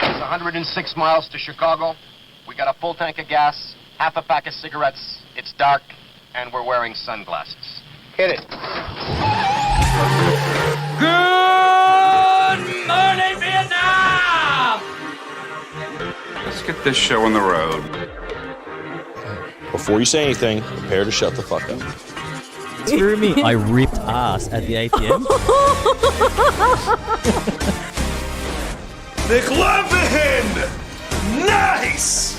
It's 106 miles to Chicago. We got a full tank of gas, half a pack of cigarettes. It's dark, and we're wearing sunglasses. Hit it. Good morning, Vietnam! Let's get this show on the road. Before you say anything, prepare to shut the fuck up. Screw me. I ripped ass at the ATM. McLovin! Nice!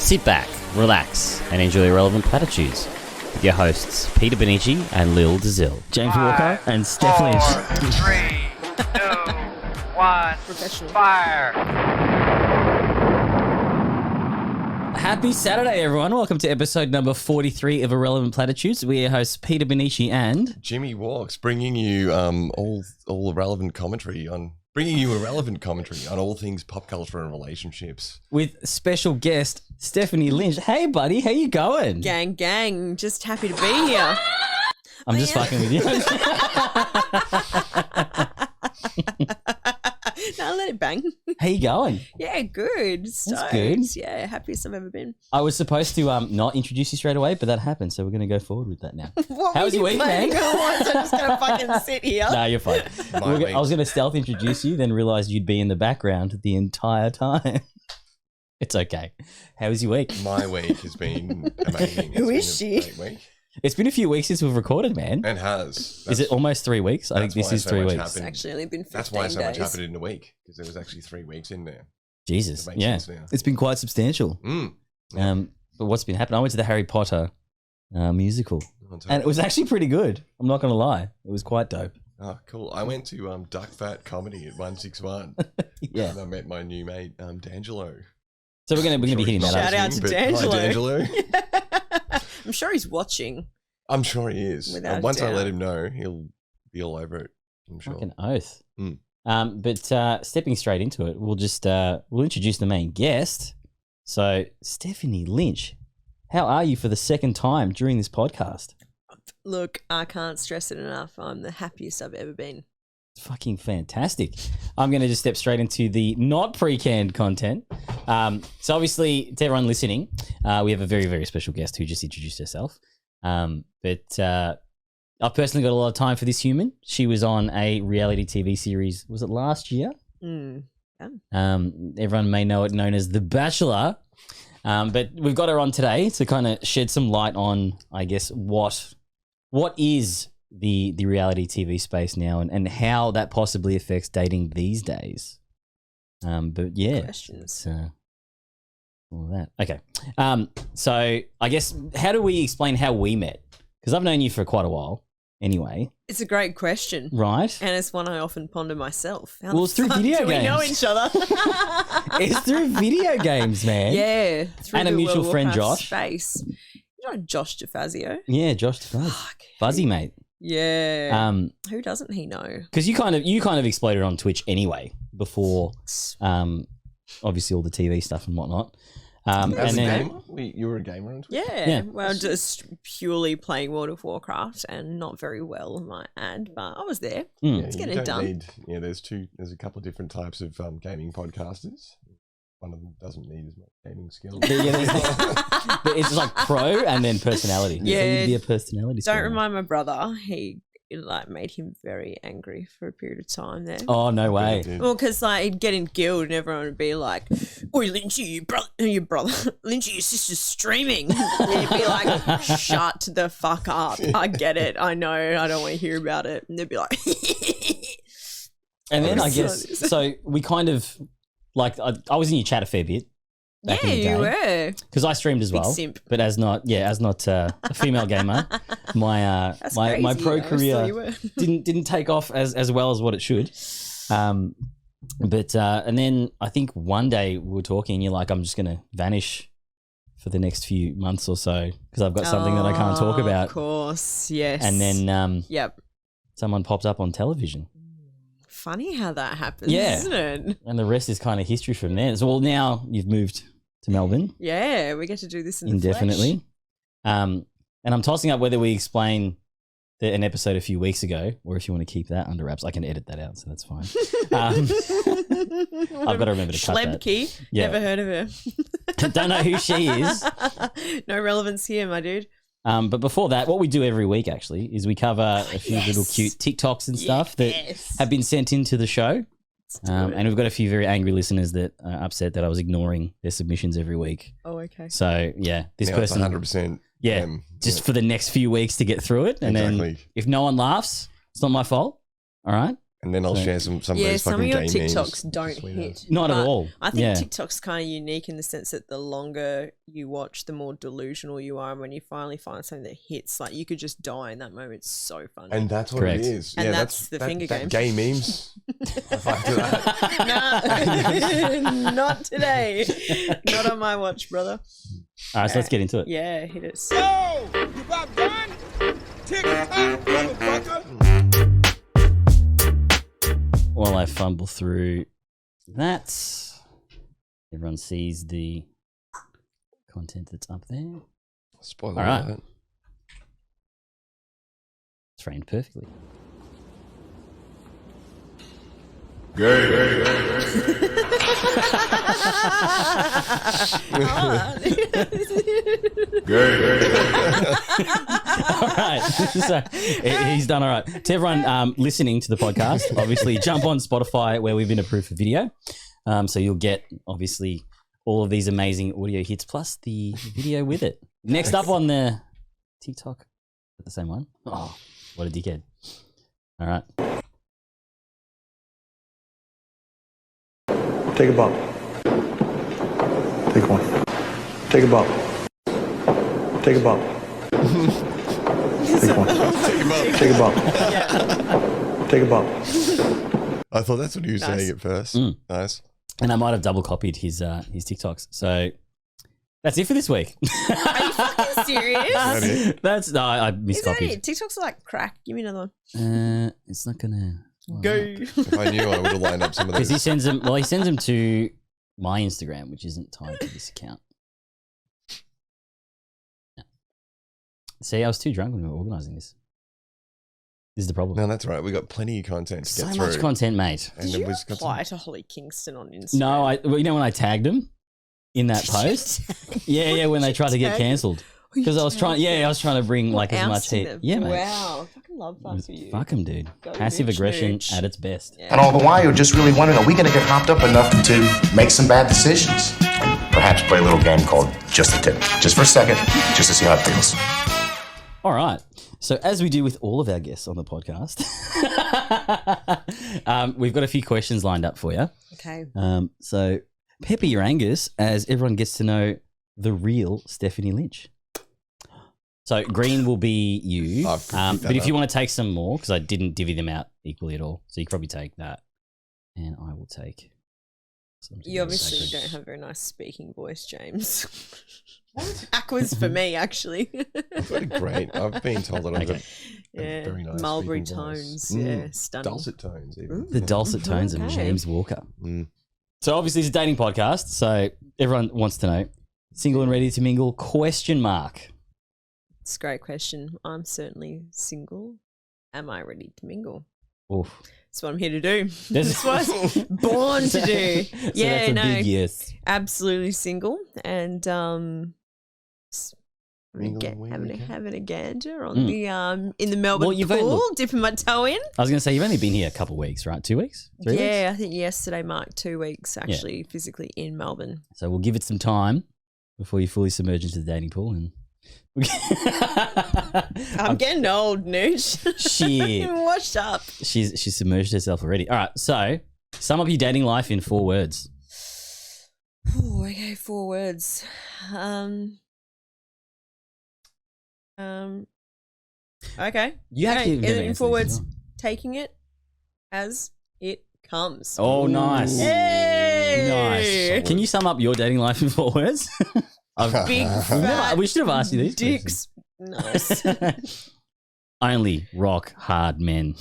Sit back, relax, and enjoy Irrelevant Platitudes with your hosts Peter Benici and Lil Dazil. James Walker and Steph Lynch. 3, 2, 1. Professional. Fire! Happy Saturday, everyone. Welcome to episode number 43 of Irrelevant Platitudes. We are your hosts Peter Benici and Jimmy Walks, bringing you all irrelevant commentary on all things pop culture and relationships. with special guest Stephanie Lynch. Hey, buddy, how you going? Gang, just happy to be here. I'm just fucking with you. No, let it bang. How you going? Yeah, good. Stoked. good. Yeah, happiest I've ever been. I was supposed to not introduce you straight away, but that happened, so we're going to go forward with that now. What How was your week, man? I'm just gonna fucking sit here. Nah, you're fine. I was going to stealth introduce you, then realised you'd be in the background the entire time. It's okay. How was your week? My week has been amazing. Who It's is been a she? great week. It's been a few weeks since we've recorded, man. And has. Is it almost 3 weeks? I think this is 3 weeks. It's actually only been 15 That's why so much days. happened in a week, because there was actually 3 weeks in there. Jesus, That makes yeah. sense now. It's been quite substantial. Yeah. But what's been happening? I went to the Harry Potter musical, I'll tell and you. it was actually pretty good. I'm not going to lie. It was quite dope. Oh, cool. I went to Duck Fat Comedy at 161. Yeah. And I met my new mate, D'Angelo. So we're gonna be hitting that Shout up. out to But D'Angelo. Hi, D'Angelo. I'm sure he's watching. I'm sure he is. Without And once I doubt. let him know, he'll be all over it. I'm sure. Fucking oath. Mm. But stepping straight into it, we'll introduce the main guest. So Stephanie Lynch, how are you for the second time during this podcast? Look, I can't stress it enough. I'm the happiest I've ever been. It's fucking fantastic. I'm going to just step straight into the not pre-canned content. So obviously, to everyone listening, we have a very, very special guest who just introduced herself. But I've personally got a lot of time for this human. She was on a reality TV series. Was it last year? Everyone may know it known as The Bachelor. But we've got her on today to kind of shed some light on, I guess, what is the reality TV space now and how that possibly affects dating these days. But yeah, Questions. all that. Okay. So I guess, how do we explain how we met? Because I've known you for quite a while anyway. It's a great question. Right? And it's one I often ponder myself. How Well, the it's through fuck video do we know games. each other? It's through video games, man. Yeah. Through And a the mutual World of friend, Warcraft Josh. Space. You know Josh DeFazio? Yeah, Josh Fuzz. Fuck. Fuzzy, mate. Yeah. Who doesn't he know? Because you kind of exploded on Twitch anyway before, obviously all the TV stuff and whatnot. As And a then gamer? You were a gamer on Twitch? Yeah. Well, just purely playing World of Warcraft and not very well, I might add, but I was there. It's you getting don't it done. there's a couple of different types of gaming podcasters. One of them doesn't need as much gaming skill. but it's like pro and then personality. Yeah. So you'd be a personality. Don't streamer. remind my brother. It made him very angry for a period of time there. Oh, no way. Well, because he'd get in guild and everyone would be like, "Oi, Lynchy, your brother, Lynchy, your sister's streaming." And he'd be like, "Shut the fuck up! I get it. I know. I don't want to hear about it." And they'd be like, And then I So- guess, so we kind of, like, I was in your chat a fair bit. Back "Yeah, in the day. you were." Because I streamed as Big well, simp. but as not a female gamer, my That's my crazy. pro I always thought you career were. didn't take off as well as what it should. But and then I think one day we were talking, and you're like, "I'm just gonna vanish for the next few months or so because I've got something that I can't talk about." Of course, yes. And then yep. someone popped up on television. Funny how that happens, Yeah. isn't it? And the rest is kind of history from there. So, well, now you've moved to Melbourne Yeah, we get to do this in indefinitely. And I'm tossing up whether we explain an episode a few weeks ago or if you want to keep that under wraps. I can edit that out, so that's fine. I've got to remember to cut that. Schlebke. Yeah. Never heard of her. Don't know who she is. No relevance here, my dude. But before that, what we do every week actually is we cover a few little cute TikToks and stuff that have been sent into the show. And we've got a few very angry listeners that are upset that I was ignoring their submissions every week. Oh, okay. So yeah, this Now person, it's 100%. yeah, just for the next few weeks to get through it, and then Exactly. if no one laughs, it's not my fault. All right, And then I'll share some of those Some of fucking your game TikToks memes. don't Sweet hit. as. not at But all. I think yeah. TikTok's kind of unique in the sense that the longer you watch, the more delusional you are. And when you finally find something that hits, like you could just die in that moment. It's so funny. And that's what Correct. it is. And yeah, that's the finger game. Gay memes. I find that. Nah, not today. Not on my watch, brother. All right, so let's get into it. Yeah, hit us. While I fumble through that, everyone sees the content that's up there. Spoiler All right. alert. It's framed perfectly. All right. So he's done all right. To everyone listening to the podcast, obviously jump on Spotify where we've been approved for video. So you'll get obviously all of these amazing audio hits plus the video with it. Next up on the TikTok, the same one. Oh, what a dickhead. All right. Take a bump. Take one. Take a bump. Take a bump. Take one. Take a bump. Take a bump. I thought that's what he was Nice. saying at first. Mm. Nice. And I might have double copied his TikToks. So that's it for this week. Are you fucking serious? That it? That's no, I Is that miscopied. it? TikToks are like crack. Give me another one. It's not gonna Go. If I knew, I would have lined up some of because those. he sends them. Well, he sends them to my Instagram, which isn't tied to this account. Yeah. See, I was too drunk when we were organising this. This is the problem. No, that's right. We got plenty of content to So get through. much content, mate. Did you got apply to Holly Kingston on Instagram? No, well, you know when I tagged him in that post. Yeah, when they tried to get cancelled. Because I was trying, I was trying to bring like as much Ousting heat. them. Yeah, mate. Wow. Fucking love that for you. Fuck him, dude. Go Passive Lynch, aggression Lynch. at its best. Yeah. And all the while, you're just really wondering, are we going to get hopped up enough to make some bad decisions? Perhaps play a little game called Just a Tip. Just for a second, just to see how it feels. All right. So as we do with all of our guests on the podcast, we've got a few questions lined up for you. Okay. So pepper your Angus as everyone gets to know the real Stephanie Lynch. So green will be you, I've picked that but if you up. want to take some more, because I didn't divvy them out equally at all, so you can probably take that, and I will take. You obviously don't have a very nice speaking voice, James. Aqua's for me, actually. I've got a great. I've been told that I've got Yeah, a very nice Mulberry speaking voice. tones. Yeah, stunning. Dulcet tones, even. the dulcet tones of Okay. James Walker. Mm. So obviously it's a dating podcast, so everyone wants to know: single and ready to mingle? Question mark. It's a great question. I'm certainly single. Am I ready to mingle? Oof. That's what I'm here to do. That's- That's what I was born to do. So Yeah, that's a no, big yes. absolutely single, and Mingling when you can. having a gander on the in the Melbourne Well, you've pool, only- dipping my toe in. I was going to say you've only been here a couple of weeks, right? 2 weeks? 3 weeks? Yeah, I think yesterday marked 2 weeks actually physically in Melbourne. So we'll give it some time before you fully submerge into the dating pool. And I'm getting old, Nooch. Shit. I'm washed up. She's submerged herself already. All right, so sum up your dating life in 4 words. Ooh, okay, 4 words. Okay. You actually Okay, have never in answered 4 this words, as well. taking it as it comes. Oh, nice. Hey! Nice. Can you sum up your dating life in 4 words? Big fat We should have asked you these dicks. Nice. questions. Only rock hard men.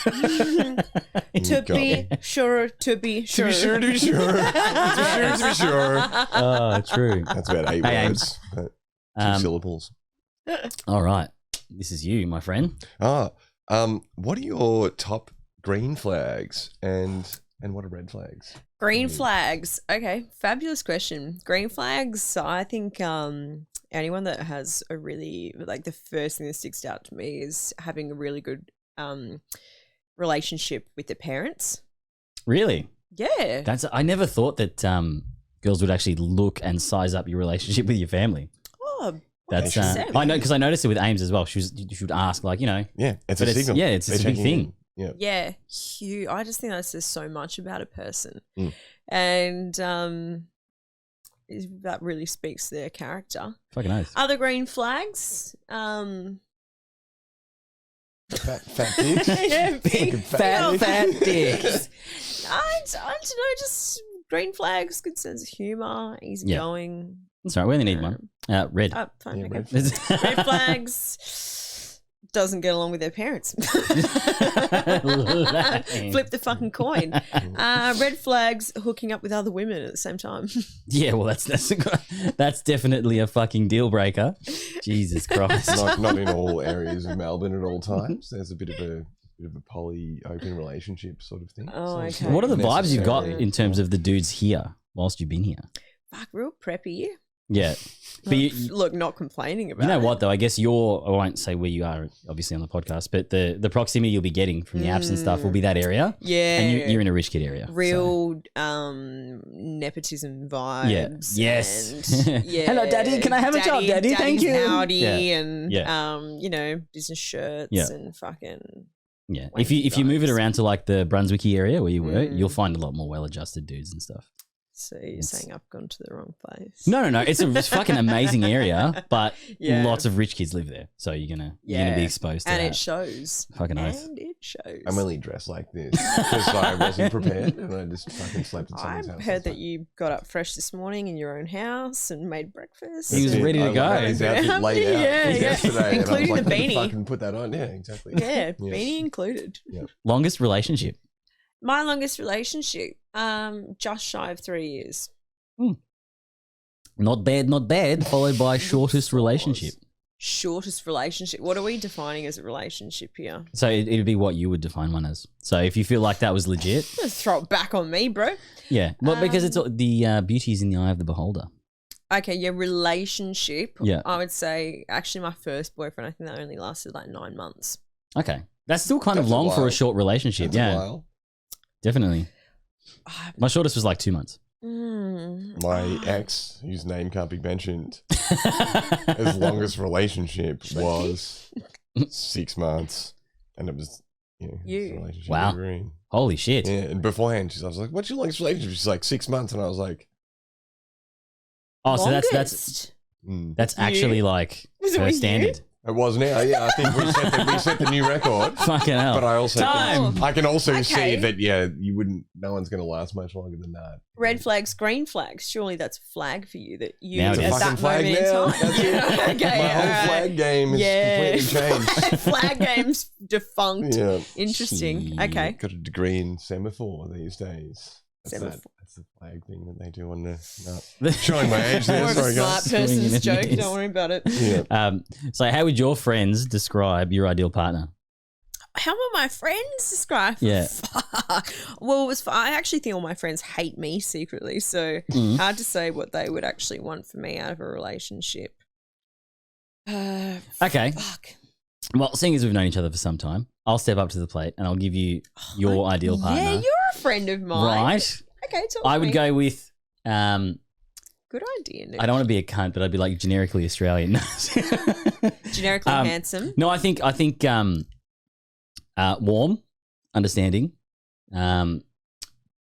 To be sure, to be sure. To be sure. To be sure. Oh, true. That's about 8 Hey, words. 2 syllables. All right. This is you, my friend. What are your top green flags and And what are red flags? Green flags. Okay, fabulous question. Green flags. I think anyone that has a really like the first thing that sticks out to me is having a really good relationship with their parents. Really? Yeah. I never thought that girls would actually look and size up your relationship with your family. Oh, That's 100%. I know because I noticed it with Ames as well. She would ask like, you know, Yeah, it's but a signal. Yeah, it's a big thing. Yeah. Yeah, huge. I just think that says so much about a person, Mm. and that really speaks to their character. Fucking oath. Other green flags. Fat dicks. Yeah, big fat dicks. I don't know, just green flags, good sense of humor, easygoing. That's right. We only need one. Red. Oh, fine, Yeah, okay. red Red flags. Doesn't get along with their parents. Flip the fucking coin. Red flags, hooking up with other women at the same time. Yeah, well, that's definitely a fucking deal breaker. Jesus Christ. Not in all areas of Melbourne at all times. There's a bit of a poly open relationship sort of thing. Oh, okay. What are the vibes you've got Necessarily. in terms of the dudes here whilst you've been here? Fuck, real preppy. Yeah. But you Look, not complaining about know it. what though? I guess I won't say where you are, obviously on the podcast, but the proximity you'll be getting from the apps and stuff will be that area. Yeah. And you're in a rich kid area. so- Real nepotism vibes. Yes. and, yeah. Hello, Daddy. Can I have a job, Daddy? Thank you. Howdy Yeah. and Yeah. business shirts Yeah. and fucking. Yeah. Wanky If you move it vibes. around to like the Brunswicky area where you were, Mm. you'll find a lot more well-adjusted dudes and stuff. So you're saying I've gone to the wrong place? No. It's a fucking amazing area, but Yeah. lots of rich kids live there, so you're gonna be exposed to and that. it shows. Fucking oath. And it shows. I'm only dressed like this because I wasn't prepared and I just fucking slept at someone's I house. heard that you got up fresh this morning in your own house and made breakfast. He was and- ready to go. I had his outfit laid out Yeah, yeah. yesterday, Including and I was the like, beanie. Fucking put that on. Yeah, exactly. Yeah, beanie included. Longest relationship. My longest relationship, just shy of 3 years. Not bad. Followed by shortest relationship. Shortest relationship. What are we defining as a relationship here? So it'd be what you would define one as. So if you feel like that was legit, Just throw it back on me, bro. yeah. Well, because it's the beauty is in the eye of the beholder. Okay, your relationship. Yeah. I would say actually my first boyfriend, I think that only lasted like 9 months. Okay, that's still kind of That's a long for a while. short relationship. That's a Yeah, while. definitely. Ah, My shortest was like 2 months. My ex, whose name can't be mentioned, his longest relationship was 6 months, and it was his relationship Wow. we were in. Holy shit. Yeah, and beforehand, I was like, "What's your longest relationship?" She's like 6 months, and I was like, Oh, so that's longest? that's actually like Was it her with you? standard. It was now. Yeah, I think we set the new record. Fucking hell. But I also Time. I can also Okay. see that you wouldn't. No one's going to last much longer than that. Red flags, green flags. Surely that's a flag for you that you Now it at is. that Fucking flag moment now. in time. That's it. Okay, My whole all right. flag game is completely changed. Flag game's defunct. Yeah. Interesting. Shit. Okay. Got a degree in semaphore these days. Semaphore. That's the flag thing that they do on the. No. Showing my age there. More of a Sorry, smart guys. person's Swinging joke. in the Don't worry about it. Yeah. So how would your friends describe your ideal partner? How will my friends describe? Yeah. Fuck. Well, it was. I actually think all my friends hate me secretly, so Mm. hard to say what they would actually want from me out of a relationship. Okay. Fuck. Well, seeing as we've known each other for some time, I'll step up to the plate and I'll give you your ideal partner. Yeah, you're a friend of mine. Right. Okay, talk I to would me. go with Good idea, Nick. I don't want to be a cunt, but I'd be like generically Australian. Generically handsome. No, I think warm, understanding,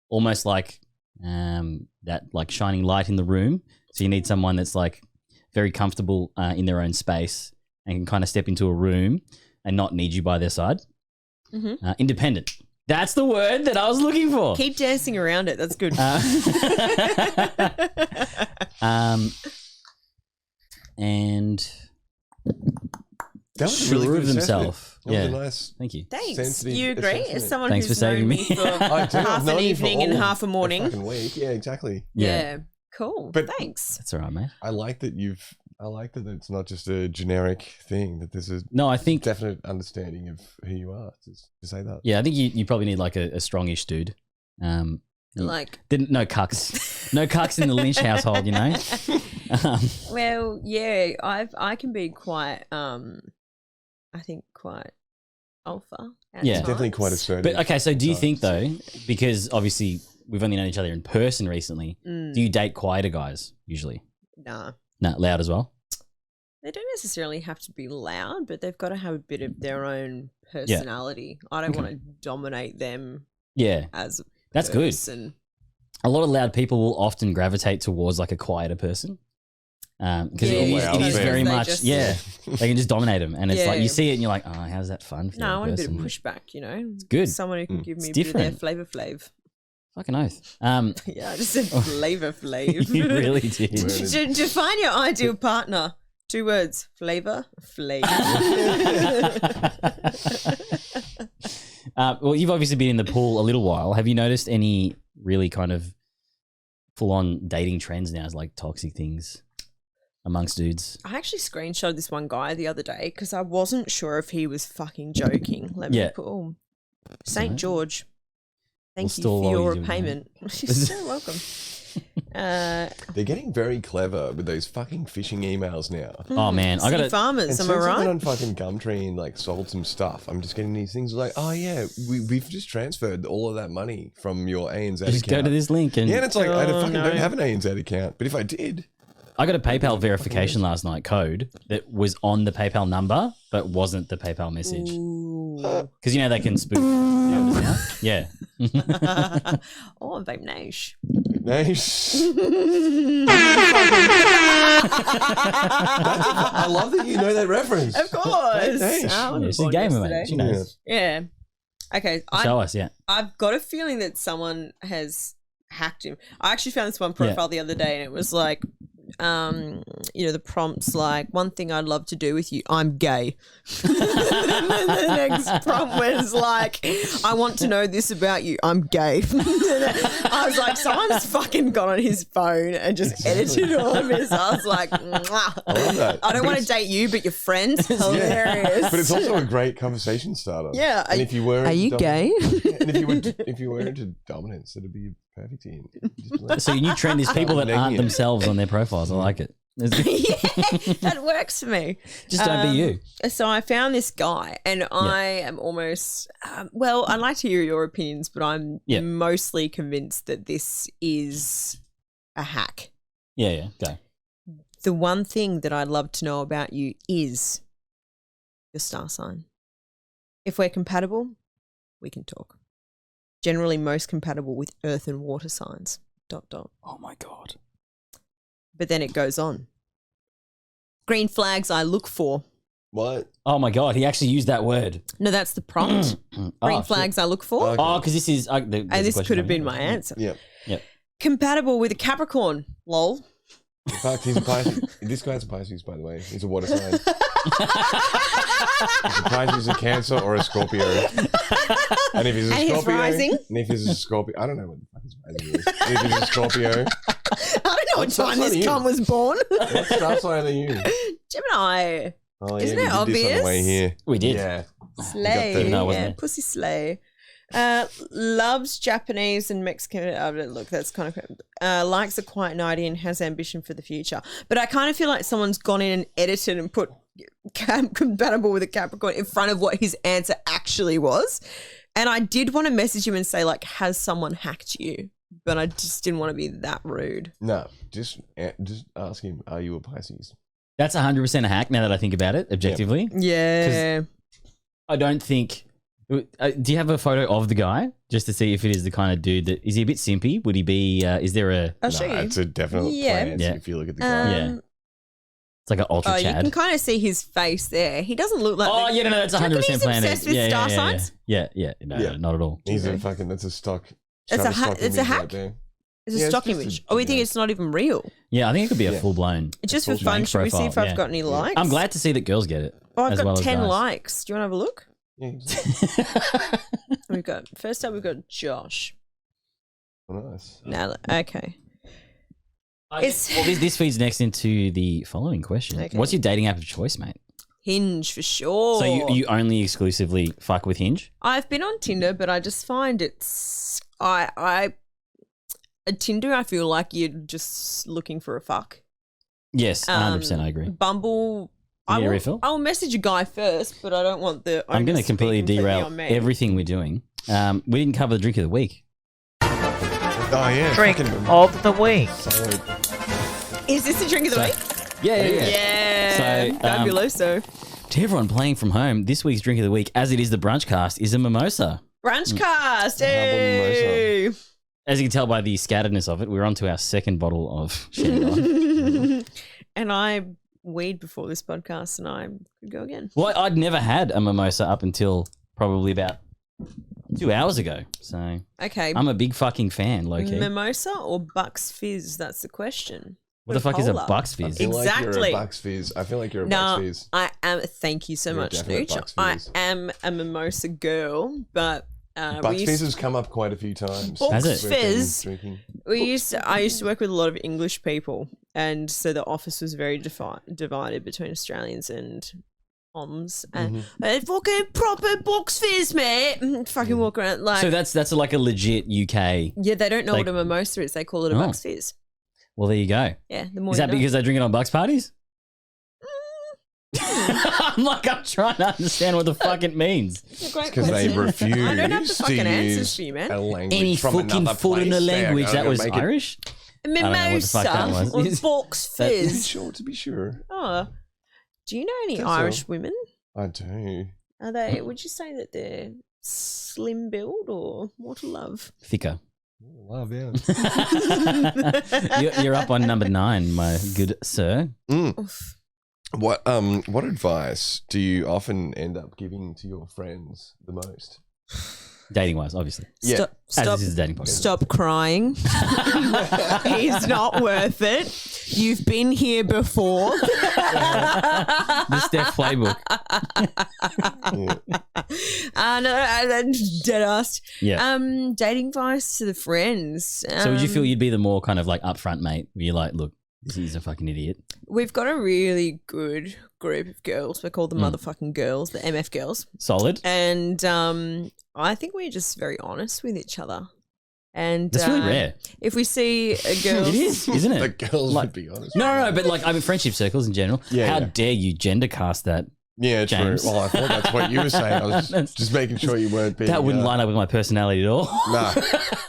almost like that like shining light in the room. So you need someone that's like very comfortable in their own space and can kind of step into a room and not need you by their side. Mhm. Independent. That's the word that I was looking for. Keep dancing around it. That's good. And That was a sure really good of assessment. themselves. That was Yeah. a nice. Thank you. Thanks. sensitive You agree? As assessment. someone Thanks who's for saving known me. me for I do. I've half known an you for evening and all half a of morning. fucking week. Yeah, exactly. Yeah. Cool. But- Thanks. That's all right, mate. I like that it's not just a generic thing. That there's a No, I think definite understanding of who you are. To say that. yeah, I think you probably need like a strongish dude. Like, no cucks, no cucks in the Lynch household, you know. well, yeah, I can be quite, I think quite alpha. At Yeah. times. Definitely quite assertive. But okay, so do you think though, because obviously we've only known each other in person recently, do you date quieter guys usually? Nah. No, loud as well. They don't necessarily have to be loud, but they've got to have a bit of their own personality. I don't want to dominate them Yeah, as a that's good. person. A lot of loud people will often gravitate towards like a quieter person. Because it is very much, they can just dominate them. And it's like, you see it and you're like, oh, how's that fun for No, I want a bit of person? pushback, you know? It's good. Someone who can give me a It's bit of their different. flavor flav. Fucking oath. Yeah, I just said flavor flav. You really did. Define your ideal partner. 2 words. Flavor flav. Well, you've obviously been in the pool a little while. Have you noticed any really kind of full-on dating trends now as like toxic things amongst dudes? I actually screenshotted this one guy the other day because I wasn't sure if he was fucking joking. Let me put St. George. Thank you for your repayment. You're so welcome. They're getting very clever with those fucking phishing emails now. Oh man, I got Sea farmers. And Am I since I've right? been on fucking Gumtree and like sold some stuff, I'm just getting these things like, oh yeah, we've just transferred all of that money from your ANZ account. Just go to this link and Yeah, and it's like I fucking don't have an ANZ account, but if I did, I got a PayPal verification last night code that was on the PayPal number but wasn't the PayPal message. Because you know they can spoof. Yeah. Oh, vape Nash. nice. I love that you know that reference. Of course. Nice. I wouldn't She's a have gamer, bought mate. She yesterday. knows. Yeah. Okay. Show us, yeah. I've got a feeling that someone has hacked him. I actually found this one profile the other day and it was like, the prompts like, one thing I'd love to do with you, I'm gay. And then the next prompt was like, I want to know this about you, I'm gay. I was like, someone's fucking got on his phone and just edited all of this. I was like, mwah. I love that. I don't want to date you, but your friends, hilarious. But it's also a great conversation starter. Yeah. And if you were, Are you gay? And if you were into dominance, it'd be perfect. So your new trend is people that aren't themselves on their profiles. I like it. Yeah, that works for me. Just don't be you. So I found this guy, and I am almost I'd like to hear your opinions, but I'm mostly convinced that this is a hack. Yeah, go. The one thing that I'd love to know about you is your star sign. If we're compatible, we can talk. Generally most compatible with earth and water signs. ... Oh my God. But then it goes on. Green flags I look for. What? Oh my God, he actually used that word. No, that's the prompt. Green flags I look for. Okay. Oh, because this is... And this could have been my answer. Yep. Compatible with a Capricorn. Lol. In fact, he's a Pisces. This guy's a Pisces, by the way. He's a water sign. He's a Pisces, a Cancer, or a Scorpio. And if he's a And he's Scorpio, rising? and if he's a Scorpio, I don't know what the fuck his rising is. And if he's a Scorpio, I don't know what star time sign this are you? cunt was born. what star sign are you? Gemini. Oh, Isn't we it did this on obvious? the way here. We did. Yeah. Slay. No, wasn't Yeah, it? pussy slay. Loves Japanese and Mexican. Look, that's kind of likes a quiet nighty and has ambition for the future. But I kind of feel like someone's gone in and edited and put compatible with a Capricorn in front of what his answer actually was. And I did want to message him and say, like, has someone hacked you? But I just didn't want to be that rude. No, just ask him, are you a Pisces? That's 100% a hack now that I think about it, objectively. Yeah. I don't think... do you have a photo of the guy just to see if it is the kind of dude that... Is he a bit simpy? Would he be... is there a... I'll show you. It's a definite plan if you look at the guy. Yeah. It's like an ultra You Chad. can kind of see his face there. He doesn't look like... Oh, yeah, no, that's 100% planned. obsessed with star signs? Yeah. No, not at all. He's a fucking... That's a stock... It's a hack. image right there. It's a Yeah, stock it's just image. a- We think it's not even real. Yeah, I think it could be a full-blown... It's just for full fun. bank Should we see if profile, I've got any likes? I'm glad to see that girls get it. Oh, I've as got well as 10 guys. likes. Do you want to have a look? Yeah. We've got... First up, we've got Josh. Oh, nice. Now, okay. Well, this feeds next into the following question. Okay. What's your dating app of choice, mate? Hinge for sure. So you only exclusively fuck with Hinge? I've been on Tinder, but I just find it's At Tinder, I feel like you're just looking for a fuck. Yes, 100%. I agree. Bumble. You need a refill? I will message a guy first, but I don't want the. I'm going to completely derail on me. everything we're doing. We didn't cover the drink of the week. Oh yeah, Drink fucking of the week. solid. Is this the drink of the week? Yeah. Yeah. So, fabuloso. To everyone playing from home, this week's drink of the week, as it is the brunch cast, is a mimosa. Brunch cast. Humble Hey. As you can tell by the scatteredness of it, we're on to our second bottle of Shandong. And I weed before this podcast, and I could go again. Well, I'd never had a mimosa up until probably about 2 hours ago. So Okay. I'm a big fucking fan, low-key. Mimosa or Bucks Fizz? That's the question. What the fuck is a Cola. Bucks I Fizz? feel like you're Exactly. a Bucks Fizz. I feel like you're a No, Bucks Fizz. I am. Thank you so You're a much, definite Nooch. Bucks I Fizz. am a mimosa girl, but Bucks Fizz has come up quite a few times. Bucks Has it? Fizz. Drinking. I used to work with a lot of English people, and so the office was very divided between Australians and Oms, and they fucking proper Bucks Fizz, mate. Fucking walk around like. So that's like a legit UK. yeah, they don't know like- what a mimosa is. They call it a Oh. Bucks Fizz. Well, there you go. Yeah, the more Is you that know. because they drink it on Bucks parties? I'm trying to understand what the fuck it means. It's a great Because they question. refuse I don't have the to fucking answers use for you, man. a language Any from fucking another foot in a place. They are language gonna that was make it- Irish? know what the fuck that Mimosa was. or Bucks To be Fizz. sure, to be sure. Oh, do you know any That's Irish all. women? I do. Are they? Would you say that they're slim build or more to love? Thicker. Love, yeah. You're up on number 9, my good sir. Oof. What advice do you often end up giving to your friends the most? Dating wise, obviously. Yeah. As this is a dating podcast. Stop crying. He's not worth it. You've been here before. The Steph playbook. No, dead ass. Yeah. Dating advice to the friends. So would you feel you'd be the more kind of like upfront mate? Where you're like, look, this is a fucking idiot. We've got a really good group of girls. We call them motherfucking girls, the MF girls. Solid. And I think we're just very honest with each other. And That's really rare. If we see a girl, It is, isn't The it? girls Like- would be honest. No, but like, I mean, friendship circles in general. Yeah, How yeah. dare you gender cast that? Yeah, James. true. Well, I thought that's what you were saying. I was just making sure you weren't being... That wouldn't line up with my personality at all. No.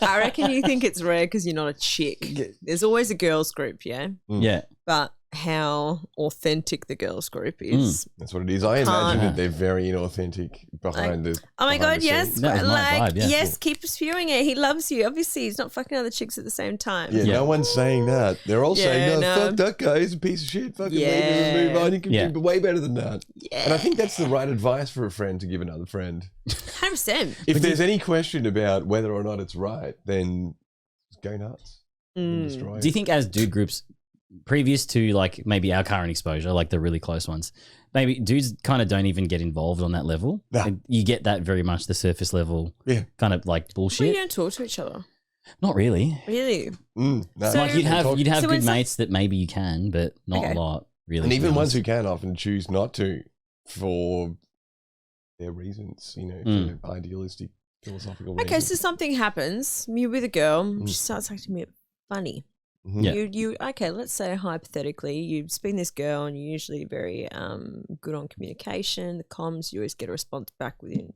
I reckon you think it's rare because you're not a chick. There's always a girls group, yeah? Yeah. But how authentic the girls group is. That's what it is. I imagine that they're very inauthentic behind the... Oh my behind God, the yes. scenes. That was my Like, vibe, yeah. yes, keep spewing it. He loves you. Obviously, he's not fucking other chicks at the same time. Yeah, no one's saying that. They're all saying, no. fuck that guy. He's a piece of shit. Fucking leave him and move on. He can Yeah. do way better than that. Yeah. And I think that's the right advice for a friend to give another friend. 100%. If there's any question about whether or not it's right, then go nuts. And destroy it. Do you think as dude groups, previous to like maybe our current exposure, like the really close ones, maybe dudes kind of don't even get involved on that level? Nah. And you get that very much the surface level Yeah. kind of like Well, bullshit. you don't talk to each other. Not really. Really? No. So- Like you'd have so good when some- mates that maybe you can, but not Okay. a lot, really. And to be even ones honest. who can often choose not to for their reasons, you know, Mm. for idealistic, philosophical Okay, reasons. so something happens. You're with a girl. She starts acting a bit funny. Mhm. Yeah. You okay? Let's say hypothetically, you've been this girl, and you're usually very good on communication, the comms. You always get a response back within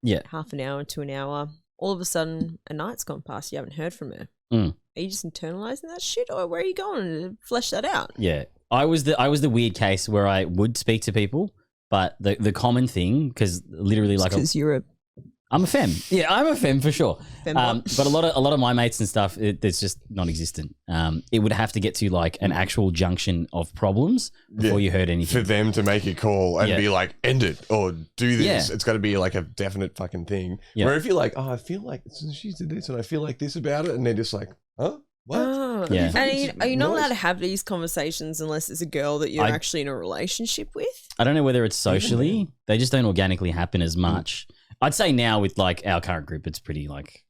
Yeah. half an hour to an hour. All of a sudden, a night's gone past. You haven't heard from her. Mm. Are you just internalizing that shit, or where are you going? Flesh that out. Yeah. I was the weird case where I would speak to people, but the common thing, because literally like Because you're a I'm a femme. Yeah, I'm a femme for sure. fembot. But a lot of my mates and stuff, it's just non-existent. It would have to get to like an actual junction of problems before you heard For anything. them to make a call and Yeah. be like, end it or do this. Yeah. It's got to be like a definite fucking thing. Yeah. Where if you're like, oh, I feel like she did this and I feel like this about it. And they're just like, huh? What? Oh. Yeah. And are you not Nice. allowed to have these conversations unless it's a girl that you're I- actually in a relationship with? I don't know whether it's socially, they just don't organically happen as much. I'd say now with like our current group, it's pretty like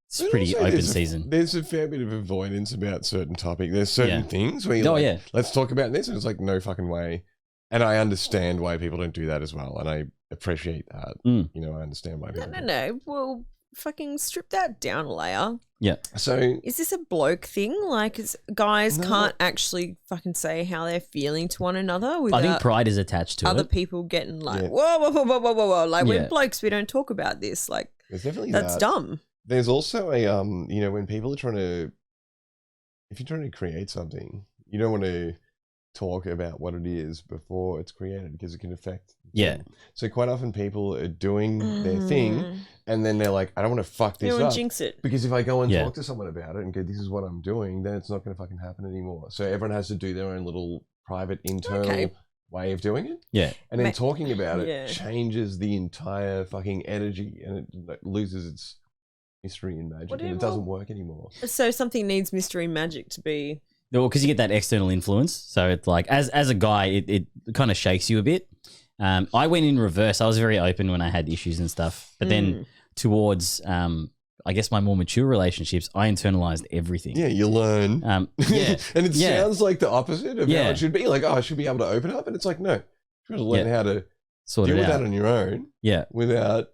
it's But pretty also open there's season. There's a fair bit of avoidance about certain topic. There's certain Yeah. things where you're Oh, like, yeah. let's talk about this. And it's like, no fucking way. And I understand why people don't do that as well. And I appreciate that. Mm. You know, I understand why people No. don't. No. Well, fucking strip that down a layer. Yeah. So Is this a bloke thing? Like, guys can't actually fucking say how they're feeling to one another without I think pride is attached to other it. people getting like, Yeah. whoa. Like, Yeah. we're blokes, we don't talk about this. Like, there's definitely that's that. dumb. There's also a when people are trying to, if you're trying to create something, you don't want to talk about what it is before it's created because it can affect. Yeah. So quite often people are doing their thing and then they're like, I don't want to fuck this You up. jinx it. Because if I go and Yeah. talk to someone about it and go, this is what I'm doing, then it's not going to fucking happen anymore. So everyone has to do their own little private internal way of doing it. Yeah. And then talking about it yeah. changes the entire fucking energy and it loses its mystery and magic and it doesn't work anymore. So something needs mystery and magic to be. Well, because you get that external influence. So it's like, as a guy, it kind of shakes you a bit. I went in reverse. I was very open when I had issues and stuff. But then towards, I guess, my more mature relationships, I internalized everything. Yeah, you learn. Yeah. And it Yeah. sounds like the opposite of how Yeah. it should be. Like, oh, I should be able to open up. And it's like, no. You got to learn how to Sort deal it with out. that on your own Yeah. without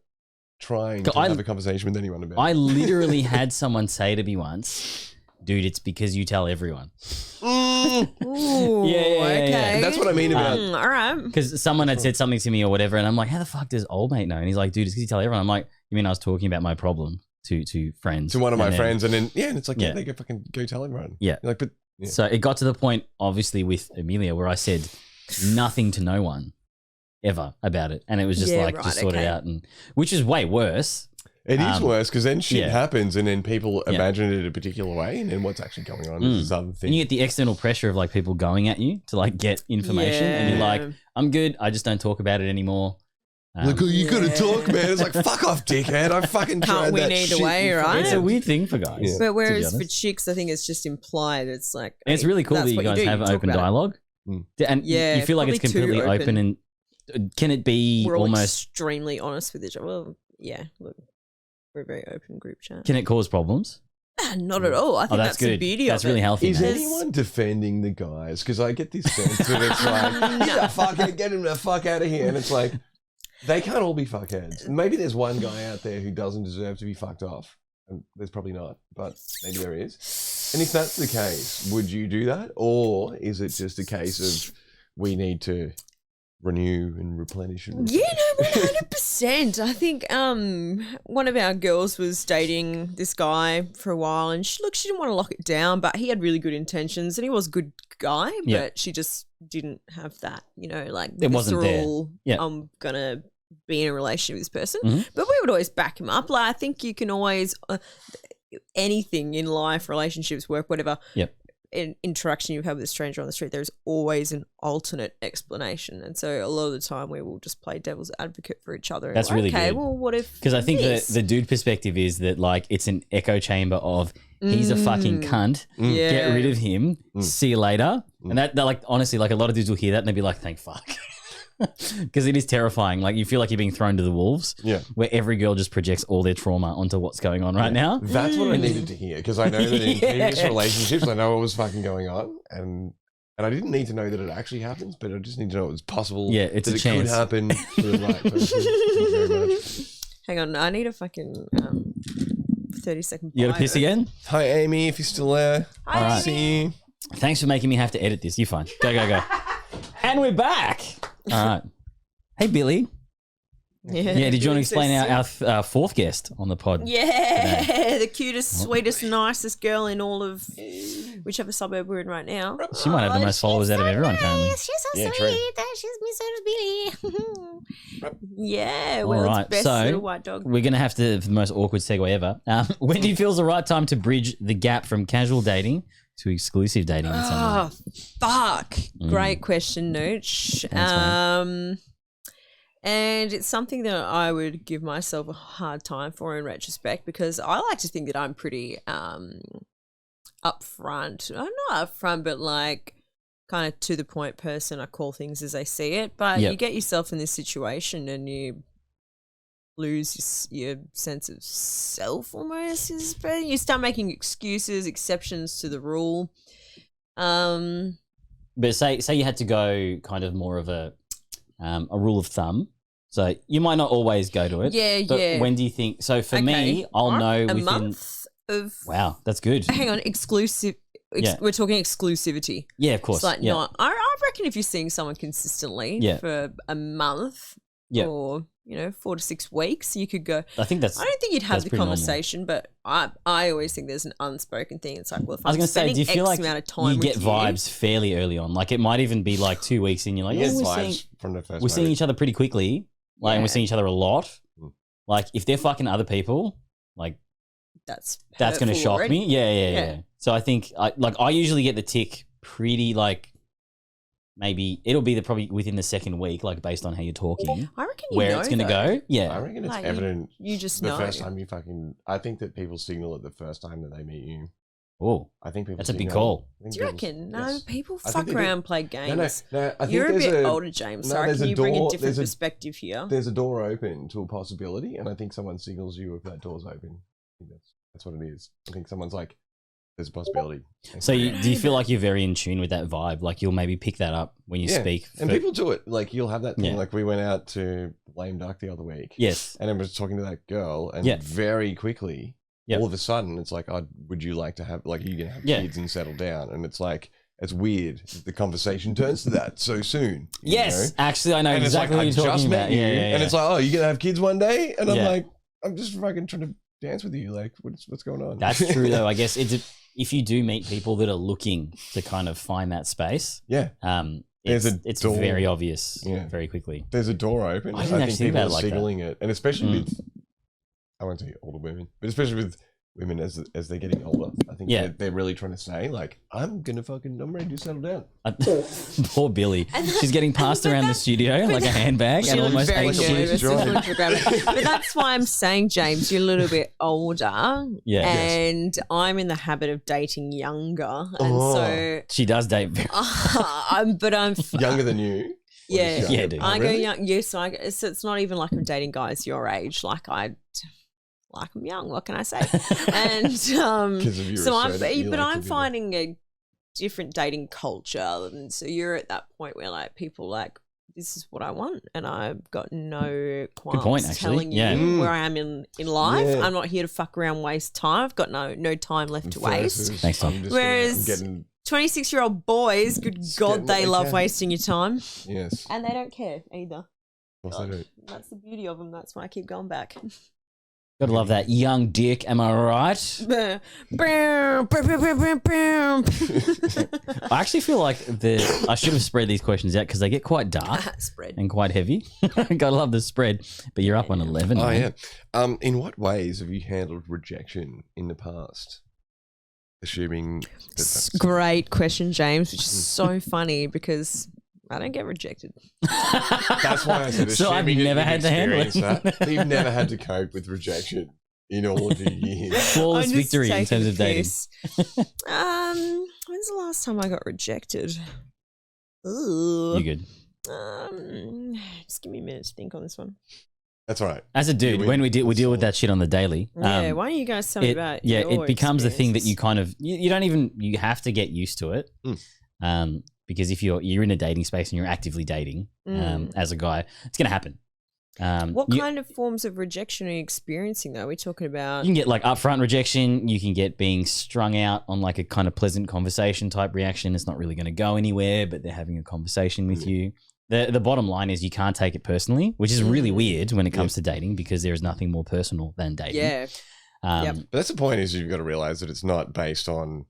trying to I- have a conversation with anyone about I it. literally had someone say to me once, dude, it's because you tell everyone. Ooh, Yeah, okay. That's what I mean about all right. Because someone had said something to me or whatever, and I'm like, how the fuck does old mate know? And he's like, dude, it's because you tell everyone. I'm like, you mean I was talking about my problem to friends? to one of my And then- friends. And then, and it's like, Yeah. they go fucking go tell everyone. Yeah. You're like, but yeah. So it got to the point, obviously, with Amelia, where I said nothing to no one ever about it. And it was just Yeah, like, right, just sort it okay. out. And which is way worse. It is worse because then shit yeah. happens and then people Yeah. imagine it a particular way and then what's actually going on is this other And thing. you get the external pressure of like people going at you to like get information. And you're like, I'm good. I just don't talk about it anymore. Like, oh, you gotta talk, man. It's like, fuck off, dickhead. I fucking tried Can't win that either shit, way, you right? fucking- It's a weird thing for guys. Yeah. But to whereas be for honest. chicks, I think it's just implied. It's like, And it's really cool that's that you what guys do, have you an talk open about it. dialogue. And Yeah, you feel like it's probably too completely open. And can it be We're all almost, extremely honest with each other. Well, yeah, look, we're a very open group chat. can it cause problems? Not at all. I think that's the good. beauty That's of really it. healthy. Is man. anyone defending the guys? Because I get this sense that it's like, he's a fuckhead, get him the fuck out of here. And it's like, they can't all be fuckheads. Maybe there's one guy out there who doesn't deserve to be fucked off. And there's probably not, but maybe there is. And if that's the case, would you do that? Or is it just a case of we need to renew and replenish and Yeah, no, 100%. I think one of our girls was dating this guy for a while, and she didn't want to lock it down, but he had really good intentions, and he was a good guy, Yeah. but she just didn't have that, like It wasn't there. visceral, Yeah. I'm gonna be in a relationship with this person. Mhm. But we would always back him up. Like, I think you can always anything in life, relationships, work, whatever. Yep. Interaction you've had with a stranger on the street, there's always an alternate explanation, and so a lot of the time we will just play devil's advocate for each other. That's Like, really okay, good. well, what if? Because I think this? the dude perspective is that like it's an echo chamber of he's a fucking cunt. Yeah. Get rid of him. See you later. And that like honestly, like a lot of dudes will hear that and they'll be like, thank fuck. Because it is terrifying. Like you feel like you're being thrown to the wolves. Yeah. Where every girl just projects all their trauma onto what's going on right now. That's what I needed to hear because I know that in previous relationships, I know what was fucking going on, and I didn't need to know that it actually happens, but I just need to know it was possible. Yeah, it's that a it chance. could happen for the right person. Thank you very much. Hang on, I need a fucking 30-second. You got to piss again? Hi, Amy, if you're still there. Hi, Alright. See you. Thanks for making me have to edit this. You're fine. Go, go, go. And we're back. All right. Hey, Billy. Yeah, did you want to explain our fourth guest on the pod? Yeah, the cutest, sweetest, nicest girl in all of whichever suburb we're in right now. She might have the most followers out of everyone currently. She's so Yeah, true. sweet. She's Miss Billy. Yeah, All well, right, it's best so little white dog. we're going to have to, for the most awkward segue ever, when do you feel is the right time to bridge the gap from casual dating to exclusive dating with someone? Oh, fuck. Great question, Nooch. man. And it's something that I would give myself a hard time for in retrospect because I like to think that I'm pretty upfront. I'm not upfront, but like kind of to the point person. I call things as I see it. But Yep. you get yourself in this situation and you lose your sense of self almost. You start making excuses, exceptions to the rule. But say you had to go kind of more of a rule of thumb. So you might not always go to it. Yeah, but yeah. when do you think? So for me, I'll know a within month of. Wow, that's good. Hang on, exclusive. Yeah. We're talking exclusivity. Yeah, of course. It's like yeah. not. I reckon if you're seeing someone consistently Yeah. for a month Yeah. or 4 to 6 weeks, you could go. I think that's. I don't think you'd have that's the pretty normal. conversation, but I always think there's an unspoken thing. It's like, well, if I was I'm going to say, spending do you feel X like amount of time you get with vibes fairly early on? Like it might even be like 2 weeks in, you're like, You get oh, vibes from the first we're seeing moment. each other pretty quickly, like, and we're Yeah. seeing each other a lot. Mm. Like if they're fucking other people, like that's that's going to hurtful shock already. me. Yeah. Yeah. So I think I usually get the tick pretty like maybe it'll be probably within the second week, like based on how you're talking, I reckon you where know, it's going to though. go. Yeah. I reckon it's Like, evident You just the know. first time you fucking. I think that people signal it the first time that they meet you. Oh, I think people. that's a big signal- call. I think Do you people- reckon? No, yes. people I think fuck they do. around, play games. No. I think You're a there's bit older, James. no, So there's can a you bring a door- different there's a- perspective here? There's a door open to a possibility, and I think someone signals you if that door's open. I think that's what it is. I think someone's like, "There's a possibility." So do you feel like you're very in tune with that vibe? Like you'll maybe pick that up when you speak. And people do it. Like you'll have that thing. Yeah. Like we went out to Lame Duck the other week. Yes. And I was talking to that girl, and Yeah. very quickly, Yeah. all of a sudden, it's like, "Oh, would you like to have like you gonna have Yeah. kids and settle down?" And it's like, it's weird. The conversation turns to that so soon. you Yes, know? actually, I know And exactly what it's you're like, I just talking met about. you, Yeah. and it's like, "Oh, you gonna have kids one day?" And I'm Yeah. like, "I'm just fucking trying to dance with you. Like, what's going on?" That's true though. I guess if you do meet people that are looking to kind of find that space, Yeah. There's it's a door. very obvious Yeah. very quickly. There's a door open. I didn't actually think people about are it like that. signaling it, and especially Mm. with, I won't say older women, but especially with women as they're getting older. I think Yeah. they're really trying to say like, I'm ready to settle down. Poor Billy. She's getting passed around the studio like a handbag She and looked almost very ate nervous. shit. and wanted to grab it. But that's why I'm saying, James, you're a little bit older. Yeah. And I'm in the habit of dating younger. And Oh. She does date very but I'm Younger than you. Yeah. Younger. Yeah, dude. I Really? go young. Yes, so it's not even like I'm dating guys your age. Like I'm young. What can I say? And 'Cause of your so I'm, assertive- you but like to I'm be finding a different dating culture, and so you're at that point where like people like this is what I want, and I've got no qualms point, actually. telling Yeah. you where I am in life. Yeah. I'm not here to fuck around, waste time. I've got no time left to waste. Versus, Thanks, Tom. I'm just Whereas- I'm getting 26-year-old boys, good Just God, getting what they they love can. wasting your time, yes. and they don't care either. Of course I do. That's the beauty of them. That's why I keep going back. Gotta love that young dick, am I right? I actually feel like I should have spread these questions out because they get quite dark Spread. and quite heavy. Gotta love the spread. But you're up on 11. Oh man. yeah. In what ways have you handled rejection in the past? Assuming that's Great question, James, which is so funny because I don't get rejected. That's why I said So I've assuming never you've had to handle it. experienced that. You've never had to cope with rejection in all of your years. Flawless I'm just victory in taking terms the of dating. piss. When's the last time I got rejected? Ooh. You good? Just give me a minute to think on this one. That's all right. As a dude, we- when we deal with that shit on the daily. Yeah, why don't you guys tell me it, about yeah, your it becomes a thing that you experiences? kind of you don't even you have to get used to it. Because if you're in a dating space and you're actively dating as a guy, it's gonna happen. What you, kind of forms of rejection are you experiencing though? We're talking about you can get like upfront rejection, you can get being strung out on like a kind of pleasant conversation type reaction. It's not really gonna go anywhere, but they're having a conversation with you. The bottom line is you can't take it personally, which is really weird when it comes to dating because there is nothing more personal than dating. yeah. Yep. But that's the point is you've got to realize that it's not based on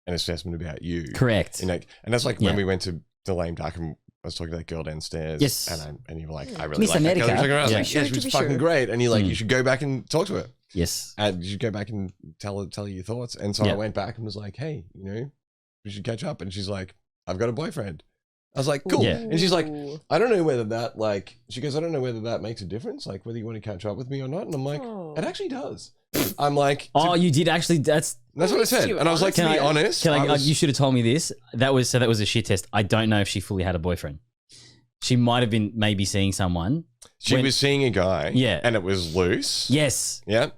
an assessment about you. Correct. And that's like Yeah. when we went to the Lame Duck and I was talking to that girl downstairs. Yes. And you were like, I really Miss like that girl. America. I was Yeah. like, yeah, she was Sure. fucking great. And you're like, you should go back and talk to her. Yes. And you should go back and tell her your thoughts. And so Yeah. I went back and was like, hey, we should catch up. And she's like, I've got a boyfriend. I was like, cool. Yeah. And she's like, Ooh. I don't know whether that she goes, I don't know whether that makes a difference, like whether you want to catch up with me or not. And I'm like, Oh. it actually does. I'm like, Oh, you did actually. That's that's what I said. you And I was like, to Can be I- honest, Can I, I was- you should have told me this. That was a shit test. I don't know if she fully had a boyfriend. She might have been maybe seeing someone. she when- was seeing a guy. Yeah. And it was loose. Yes. Yeah.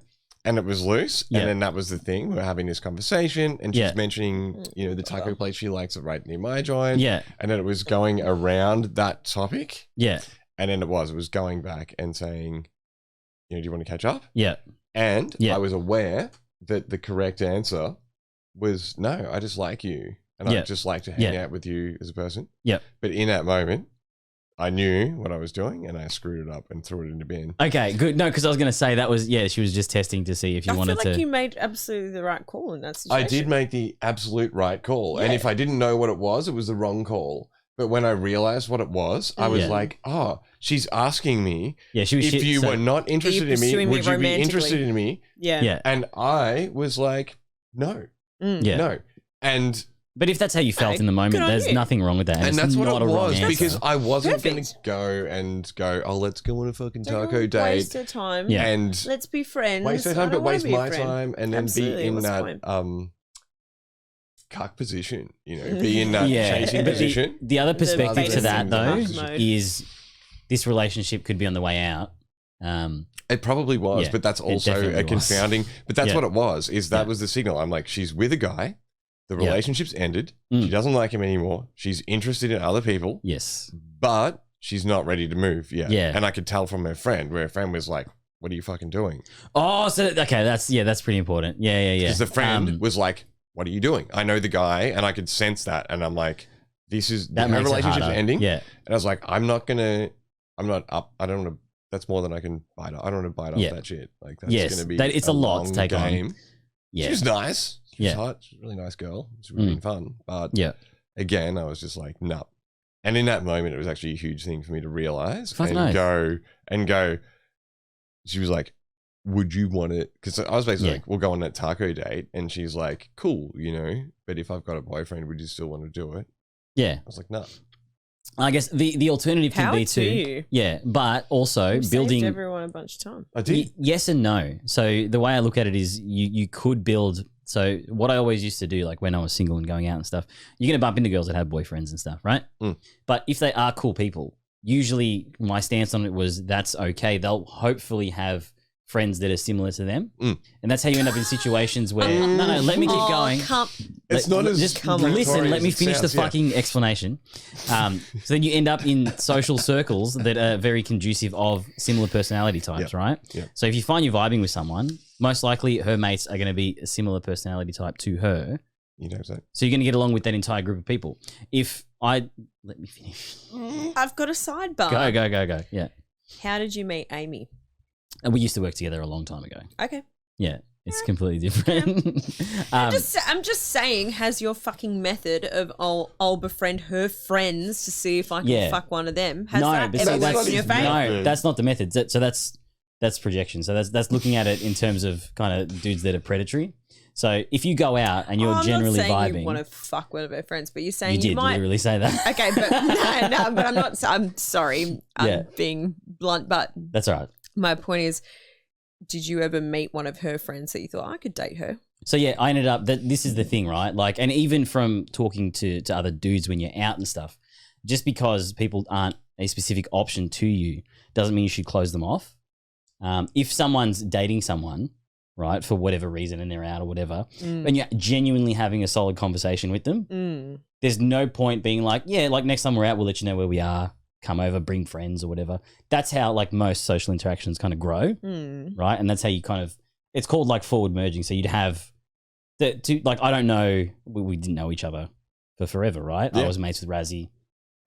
And it was loose. Yeah. And then that was the thing. We were having this conversation and she's Yeah. mentioning, the taco place she likes right near my joint. Yeah. And then it was going around that topic. Yeah. And then it was going back and saying, do you want to catch up? Yeah. And Yeah. I was aware that the correct answer was no, I just like you. And Yeah. I just like to hang Yeah. out with you as a person. Yep. But in that moment, I knew what I was doing and I screwed it up and threw it in the bin. Okay, good. No, because I was going to say that was, she was just testing to see if you I wanted feel like to. you made absolutely the right call in that situation. I did make the absolute right call. And if I didn't know what it was the wrong call. But when I realized what it was, I was like, oh, she's asking me she was if you were not interested in me, pursuing me would you be romantically? interested in me? Yeah. Yeah. And I was like, no, Yeah. no. And But if that's how you felt in the good moment, on there's you. nothing wrong with that. and it's that's what not it a wrong was answer. because I wasn't going to Perfect. go, oh, let's go on a fucking Don't taco date Waste their time. Yeah. and Let's be friends. waste their I time, don't but wanna waste be a my friend. time and then Absolutely, be in what's the that point? cuck position, be in that Yeah. chasing But position. the other perspective to basic that, though, cuck mode. is this relationship could be on the way out. It probably was, Yeah, but that's it also definitely a confounding. But that's Yeah. what it was. Is that Yeah. was the signal? I'm like, she's with a guy. The Yeah. relationship's ended. Mm. She doesn't like him anymore. She's interested in other people, Yes. but she's not ready to move yet. Yeah. And I could tell from her friend, where her friend was like, "What are you fucking doing?" Oh, so okay, that's pretty important. Yeah. Because the friend was like, "What are you doing?" I know the guy, and I could sense that, and I'm like, "This is that her makes it relationship's harder. ending." Yeah. And I was like, I'm not up. I don't want to. That's more than I can bite off. I don't want to bite Yeah. off that shit. Like that's Yes, going to be. it's a lot to long take on. game. Yeah. She was nice. She was Yeah. hot. She's a really nice girl. It's really been fun. But Yeah. again, I was just like, no. And in that moment, it was actually a huge thing for me to realize Fuck and no. go. She was like, would you want it? Because I was basically Yeah. like, we'll go on that taco date. And she's like, cool, but if I've got a boyfriend, would you still want to do it? Yeah. I was like, no. I guess the alternative can Power be to you. Yeah, but also You saved building everyone a bunch of time. I did. yes and no. So the way I look at it is you could build. So what I always used to do, like when I was single and going out and stuff, you're going to bump into girls that have boyfriends and stuff, right? Mm. But if they are cool people, usually my stance on it was that's okay. They'll hopefully have friends that are similar to them. Mm. And that's how you end up in situations where, no, let me keep going. It's not as just victorious listen. Let me as it finish sounds, the yeah. fucking explanation. So then you end up in social circles that are very conducive of similar personality types, right? Yeah. So if you find you're vibing with someone, most likely her mates are going to be a similar personality type to her. You know that. So you're going to get along with that entire group of people. Let me finish. I've got a sidebar. Go. Yeah. How did you meet Amy? And we used to work together a long time ago. Okay. Yeah. It's completely different. I'm just saying, has your fucking method of I'll befriend her friends to see if I can fuck one of them, has that but ever see, worked in your favour? No, that's not the method. So that's projection. So that's looking at it in terms of kind of dudes that are predatory. So if you go out and you're generally I'm not saying vibing, you want to fuck one of her friends, but you're saying you did might. literally say that. Okay, but no, but I'm not. I'm sorry. I'm being blunt, but That's all right. my point is, did you ever meet one of her friends that you thought I could date her? So yeah, I ended up that this is the thing, right? Like, and even from talking to other dudes when you're out and stuff, just because people aren't a specific option to you doesn't mean you should close them off. If someone's dating someone, right, for whatever reason, and they're out or whatever, and you're genuinely having a solid conversation with them, there's no point being like, yeah, like next time we're out, we'll let you know where we are. Come over, bring friends or whatever. That's how like most social interactions kind of grow, right? And that's how you kind of, it's called like forward merging. So you'd have like, I don't know, we didn't know each other for forever, right? Yeah. I was mates with Razzie.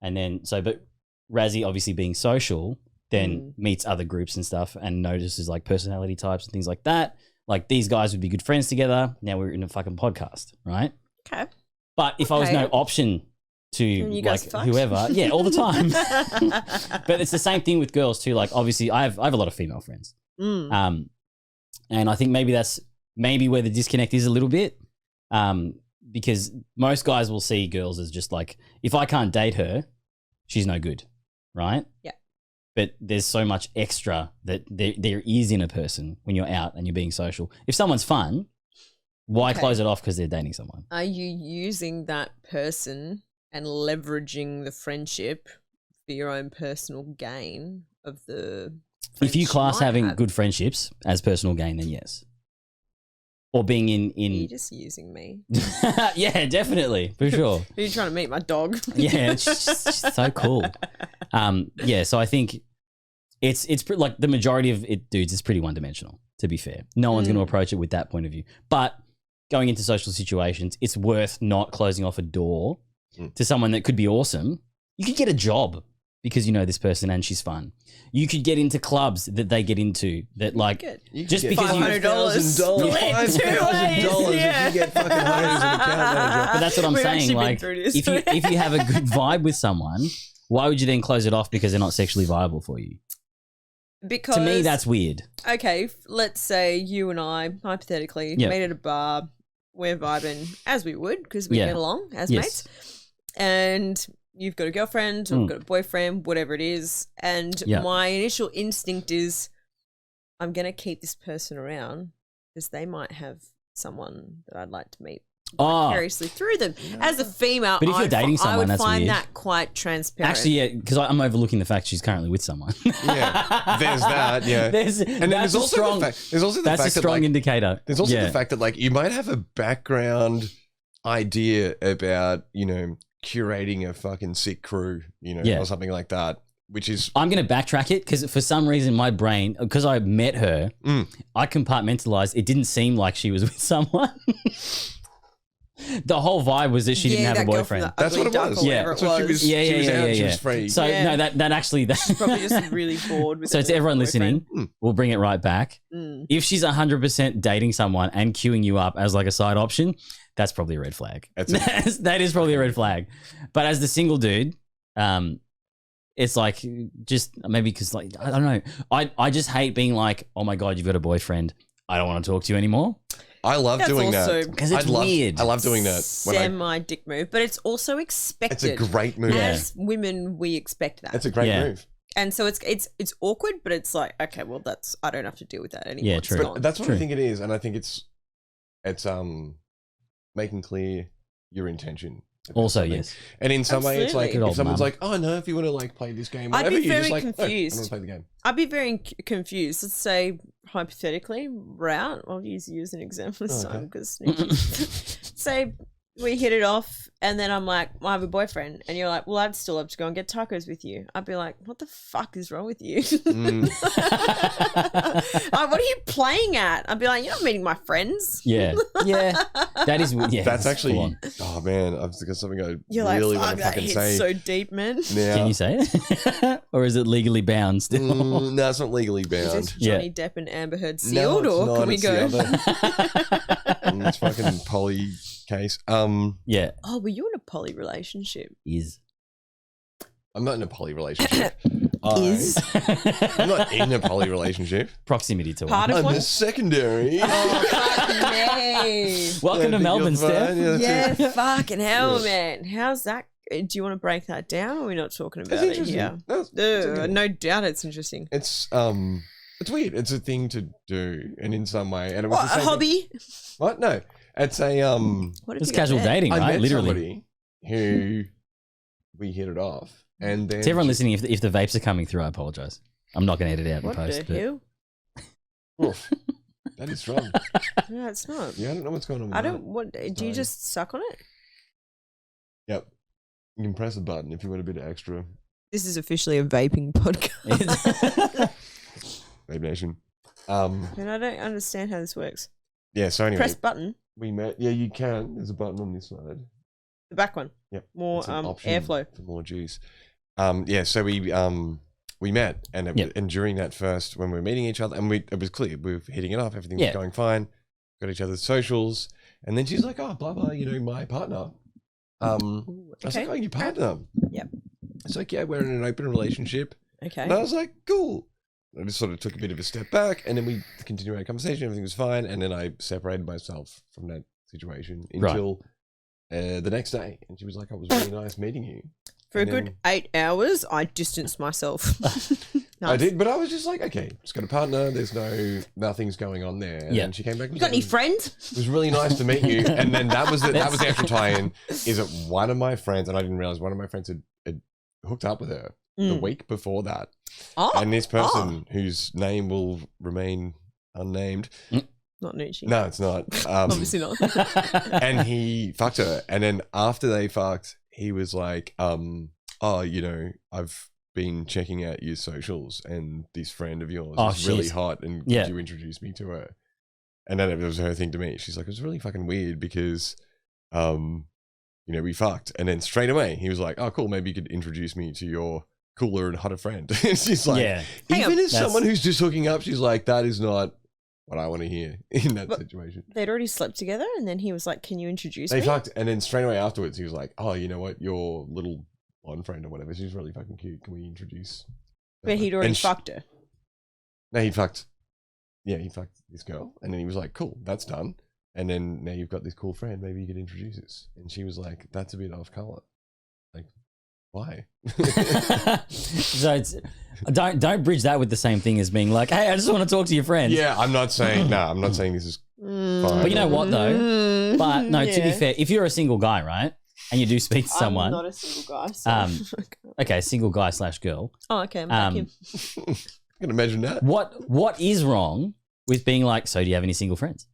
And then, but Razzie obviously being social, then meets other groups and stuff and notices like personality types and things like that. Like these guys would be good friends together. Now we're in a fucking podcast, right? Okay. But if I was no option to you guys like fucked? whoever, yeah, all the time. But it's the same thing with girls too. Like obviously I have a lot of female friends. And I think maybe that's where the disconnect is a little bit. Because most guys will see girls as just like, if I can't date her, she's no good, right? Yeah. But there's so much extra that there is in a person when you're out and you're being social. If someone's fun, why close it off because they're dating someone? Are you using that person and leveraging the friendship for your own personal gain of the If you friends class might having have? good friendships as personal gain, then yes. Or being You're just using me. yeah, definitely, for sure. Are you trying to meet my dog? Yeah, it's just so cool. Yeah, so I think it's like the majority of it, dudes, is pretty one dimensional. To be fair, no one's going to approach it with that point of view. But going into social situations, it's worth not closing off a door to someone that could be awesome. You could get a job because you know this person and she's fun. You could get into clubs that they get into that like just because $500. $5,000 Yeah. if you get fucking hired as an account manager. But that's what I'm We've saying. actually been Like, through this. if you have a good vibe with someone, why would you then close it off because they're not sexually viable for you? Because To me, that's weird. okay. Let's say you and I hypothetically Yep. meet at a bar. We're vibing as we would because we Yeah. get along as Yes. mates, and you've got a girlfriend or got a boyfriend, whatever it is, and Yeah. my initial instinct is, I'm gonna keep this person around because they might have someone that I'd like to meet Oh, vicariously through them. As a female, But if you're dating I someone, would that's find weird. that quite transparent. actually, yeah, because I'm overlooking the fact she's currently with someone. Yeah, there's that. Yeah, and then that's there's a also strong. the fact. There's also the That's a fact that strong like, indicator. there's also Yeah. the fact that like you might have a background idea about curating a fucking sick crew, Yeah. or something like that, which is I'm going to backtrack it because for some reason my brain, because I met her, I compartmentalized. It didn't seem like she was with someone. The whole vibe was that she didn't have a that girl from boyfriend. the That's Ugly what it Duck was. or Yeah. whatever it So she was- Yeah, she was yeah, out, yeah, she yeah. was free. So Yeah. no, that actually probably just really bored with So it to everyone with her boyfriend. listening, we'll bring it right back. If she's 100% dating someone and queuing you up as like a side option, that's probably a red flag. That is probably a red flag. But as the single dude, it's like just maybe because like I don't know. I just hate being like, oh my god, you've got a boyfriend. I don't want to talk to you anymore. I love That's doing also- that 'Cause it's weird. I love doing that. Semi dick move, but it's also expected. It's a great move. As women, we expect that. It's a great Yeah. move. And so it's awkward, but it's like, okay, well, I don't have to deal with that anymore. Yeah, It's true. gone. But that's what True. I think it is, and I think it's making clear your intention. about Also, something. yes. And in some way, it's like Absolutely. Good if old someone's mum. like, "Oh no, if you want to like play this game, I'd whatever," be you're just very like, "No, I don't confused. want to play the game." I'd be very confused. Let's say, hypothetically, route, I'll use you as an example this Okay. time because say we hit it off and then I'm like, well, I have a boyfriend. And you're like, well, I'd still love to go and get tacos with you. I'd be like, what the fuck is wrong with you? Like, what are you playing at? I'd be like, you're not meeting my friends. Yeah, yeah. That is yeah. That's actually, full on. oh man, I've got something I You're really like, want fuck, to that fucking hits say. so deep, man. Now, Can you say it, or is it legally bound still? no, it's not legally Is bound. this Yeah. Johnny Depp and Amber Heard No, sealed, it's or not, can we it's go? the other. It's fucking poly case. Yeah, Oh, were you in a poly relationship? is. I'm not in a poly relationship. Is? I'm not in a poly relationship. Proximity to Part one. of I'm one? a secondary. Oh, fuck me. Welcome to Melbourne, Steph. Yeah, fucking hell, man. How's that? Do you want to break that down? Or are we not talking That's about it interesting. here? No, it's okay. No doubt it's interesting. It's weird. It's a thing to do, and in some way, and it was What, the a same hobby? thing. What? No, it's a What if It's you get casual there? dating, I right? met Literally. somebody who we hit it off, and then To everyone listening, if the vapes are coming through, I apologize. I'm not going to edit it out in What post. the hell? Oof, that is wrong. No, it's not. Yeah, I don't know what's going on. With I that. don't. What? Do you Sorry. just suck on it? Yep. You can press a button if you want a bit of extra. This is officially a vaping podcast. Vape Nation. And I don't understand how this works. Yeah. So anyway, Press button. we met. Yeah, you can. There's a button on this side. The back one. Yep. More It's an option airflow. for more juice. Yeah. So we met, and and during that first when we were meeting each other, and it was clear we were hitting it off. Everything was Yeah. going fine. Got each other's socials, and then she's like, "Oh, blah blah. You know, my partner." I was like, "Oh, your partner." Yep. It's like, "Yeah, we're in an open relationship." Okay. And I was like, "Cool." I just sort of took a bit of a step back, and then we continued our conversation. Everything was fine, and then I separated myself from that situation Right. until the next day. And she was like, "Oh, it was really nice meeting you." For a And good then 8 hours, I distanced myself. I Nice. did, but I was just like, "Okay, just got a partner. There's nothing's going on there." And Yeah. then she came back. And You got any friends? It was really nice to meet you. And then that was the actual tie-in. Is that one of my friends, and I didn't realize one of my friends had hooked up with her the week before that. Oh, And this person, whose name will remain unnamed. not Nucci. No, it's not. Obviously not. And he fucked her. And then after they fucked, he was like, "Oh, you know, I've been checking out your socials, and this friend of yours Oh, is really shit. hot, and Yeah. could you introduce me to her? And then it was her thing to me. She's like, it was really fucking weird because, we fucked. And then straight away, he was like, oh, cool, maybe you could introduce me to your cooler and hotter friend. And she's like, Yeah. even as That's- someone who's just hooking up, she's like, that is not what I want to hear in that situation. They'd already slept together, and then he was like, "Can you introduce They me?" fucked, and then straight away afterwards, he was like, oh, you know what? Your little blonde friend or whatever, she's really fucking cute. Can we introduce? But he'd already And fucked her. No, he fucked. Yeah, he fucked this girl, and then he was like, "Cool, that's done." And then now you've got this cool friend. Maybe you could introduce us. And she was like, "That's a bit off color. Like, why?" So it's don't bridge that with the same thing as being like, hey, I just want to talk to your friends. Yeah, I'm not saying. I'm not saying this is fine. But you know what though? But no, to be Yeah. fair, if you're a single guy, right, and you do speak to someone, I'm not a single guy. So. okay, single guy / girl. Oh, okay. I'm back in. I can imagine that. What is wrong with being like? So do you have any single friends?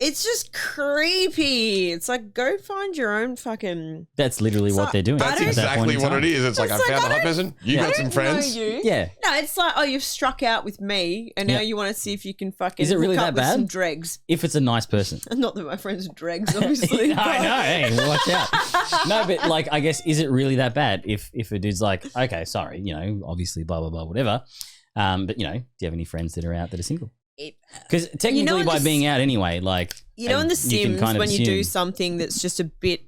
It's just creepy. It's like, go find your own fucking. That's literally So what they're doing. I That's don't- at that point exactly in what time. it is. It's like, I It's like, found I a hot don't- person. You I got don't some friends. know you. Yeah. No, it's like, oh, you've struck out with me, and now Yeah. you want to see if you can fucking. Is it really hook that up with bad? Some dregs. If it's a nice person. Not that my friends are dregs, obviously. I know. Hey, watch out. No, but like, I guess, is it really that bad if a dude's like, okay, sorry, obviously, blah blah blah, whatever. But do you have any friends that are out that are single? Because technically, in by the being out anyway, like You know, in and The you can Sims, kind of when you do assume- something that's just a bit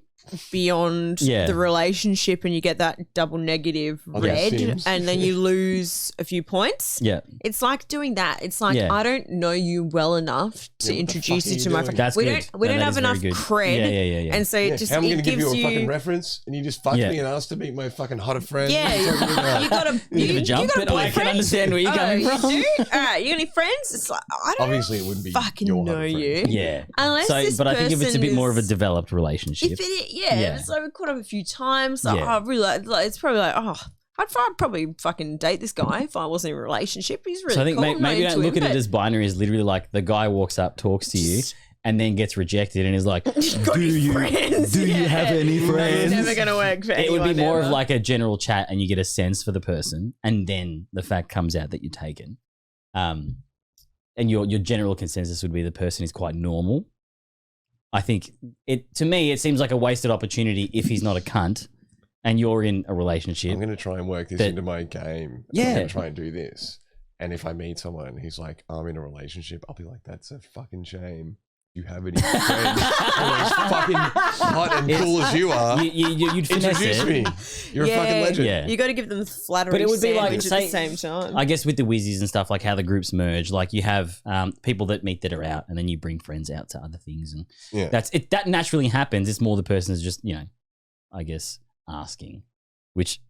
beyond Yeah. the relationship and you get that double negative Okay, red Sims. and then you lose a few points. Yeah. It's like doing that. It's like, Yeah. I don't know you well enough to Yeah, what the introduce fuck are you you to my doing? friend. That's we good. don't we No, don't that have is very enough good. cred. Yeah. And so Yeah, it just how am I going it to give gives you a fucking you reference and you just fucked Yeah. me and asked to meet my fucking hotter friend? yeah, What are you talking about? you got a Bit of a jump, got a but I can boyfriend? understand where you're coming you from. do? All right, you got any friends? It's like, I don't Obviously, it wouldn't be fucking your know hotter friend. you. Yeah. Unless So, this but I think if it's a bit person more of a is- developed relationship, If it, yeah. So we caught up a few times. Like, Yeah. I really like, it's probably like, I'd probably fucking date this guy if I wasn't in a relationship. He's really so I think cool. I'm not maybe into don't look him, at it but- as binary. As literally like the guy walks up, talks to you, and then gets rejected, and is like, got "Do any you friends? do you have any friends?" It's never gonna work for It would be anyone more ever. of like a general chat, and you get a sense for the person, and then the fact comes out that you're taken. And your general consensus would be the person is quite normal. I think to me it seems like a wasted opportunity if he's not a cunt, and you're in a relationship. I'm going to try and work this That- into my game. Yeah. I'm going to try and do this. And if I meet someone who's like, I'm in a relationship, I'll be like, that's a fucking shame. You have any friends as fucking hot and cool as you are. You'd finesse Introduce it. me. You're a fucking legend. Yeah. You got to give them the flattery But it would be like, sandwich at the say- same time. I guess with the Wizzies and stuff, like how the groups merge, like you have people that meet that are out, and then you bring friends out to other things, and Yeah. that's it. That naturally happens. It's more the person is just I guess asking, which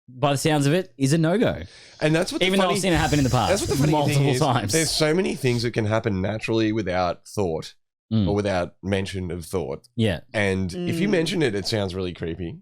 by the sounds of it is a no go. And that's what the Even though funny, I've seen it happen in the past, that's what the funny multiple thing is. times. There's so many things that can happen naturally without thought Mm. or without mention of thought. Yeah, And if you mention it, it sounds really creepy.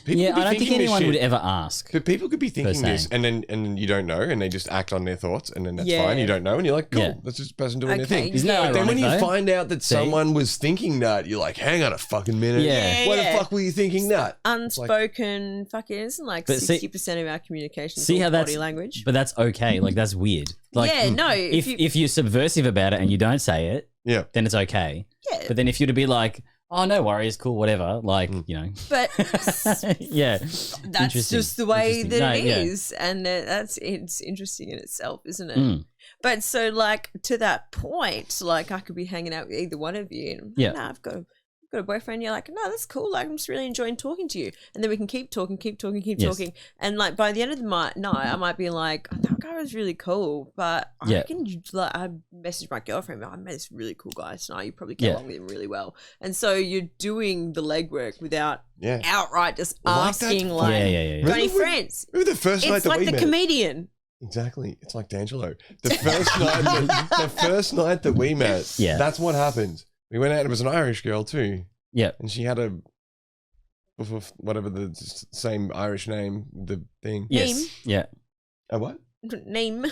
People yeah. could be I don't think thinking this anyone shit. would ever ask. But people could be thinking se. this, and then you don't know, and they just act on their thoughts, and then that's Yeah. fine. You don't know, and you're like, cool, Yeah. that's just a person doing their Okay, thing. Isn't that yeah. But then when ironic, you though? find out that See? someone was thinking that, you're like, hang on a fucking minute. Yeah. Why Yeah. the fuck were you thinking that? Unspoken fucking isn't like But see- 60% of our communication is See all how that's body language. but that's okay. Like that's weird. Like yeah, no. if you're subversive about it and you don't say it, Yeah. then it's okay. yeah, But then if you're to be like, oh no worries, cool, whatever, like but yeah, that's Interesting. just the way Interesting. that No, it yeah. is, and it's interesting in itself, isn't it? Mm. But so, like, to that point, like, I could be hanging out with either one of you, and Yeah. nah, I've got a boyfriend. You're like, no, that's cool. Like, I'm just really enjoying talking to you, and then we can keep talking, Yes. talking, and like by the end of the night, I might be like, oh, that guy was really cool, but I Yeah. reckon I messaged my girlfriend. I met this really cool guy tonight. You probably get Yeah. along with him really well, and so you're doing the legwork without Yeah. outright just Like that- asking, like, yeah. got any Remember when- friends? Remember the first night It's that like we the met? comedian. Exactly. It's like D'Angelo. The first night that we met, Yeah. that's what happened. We went out, it was an Irish girl too. Yeah. And she had whatever the same Irish name, the thing. Yes. Name. Yeah. A what? Name.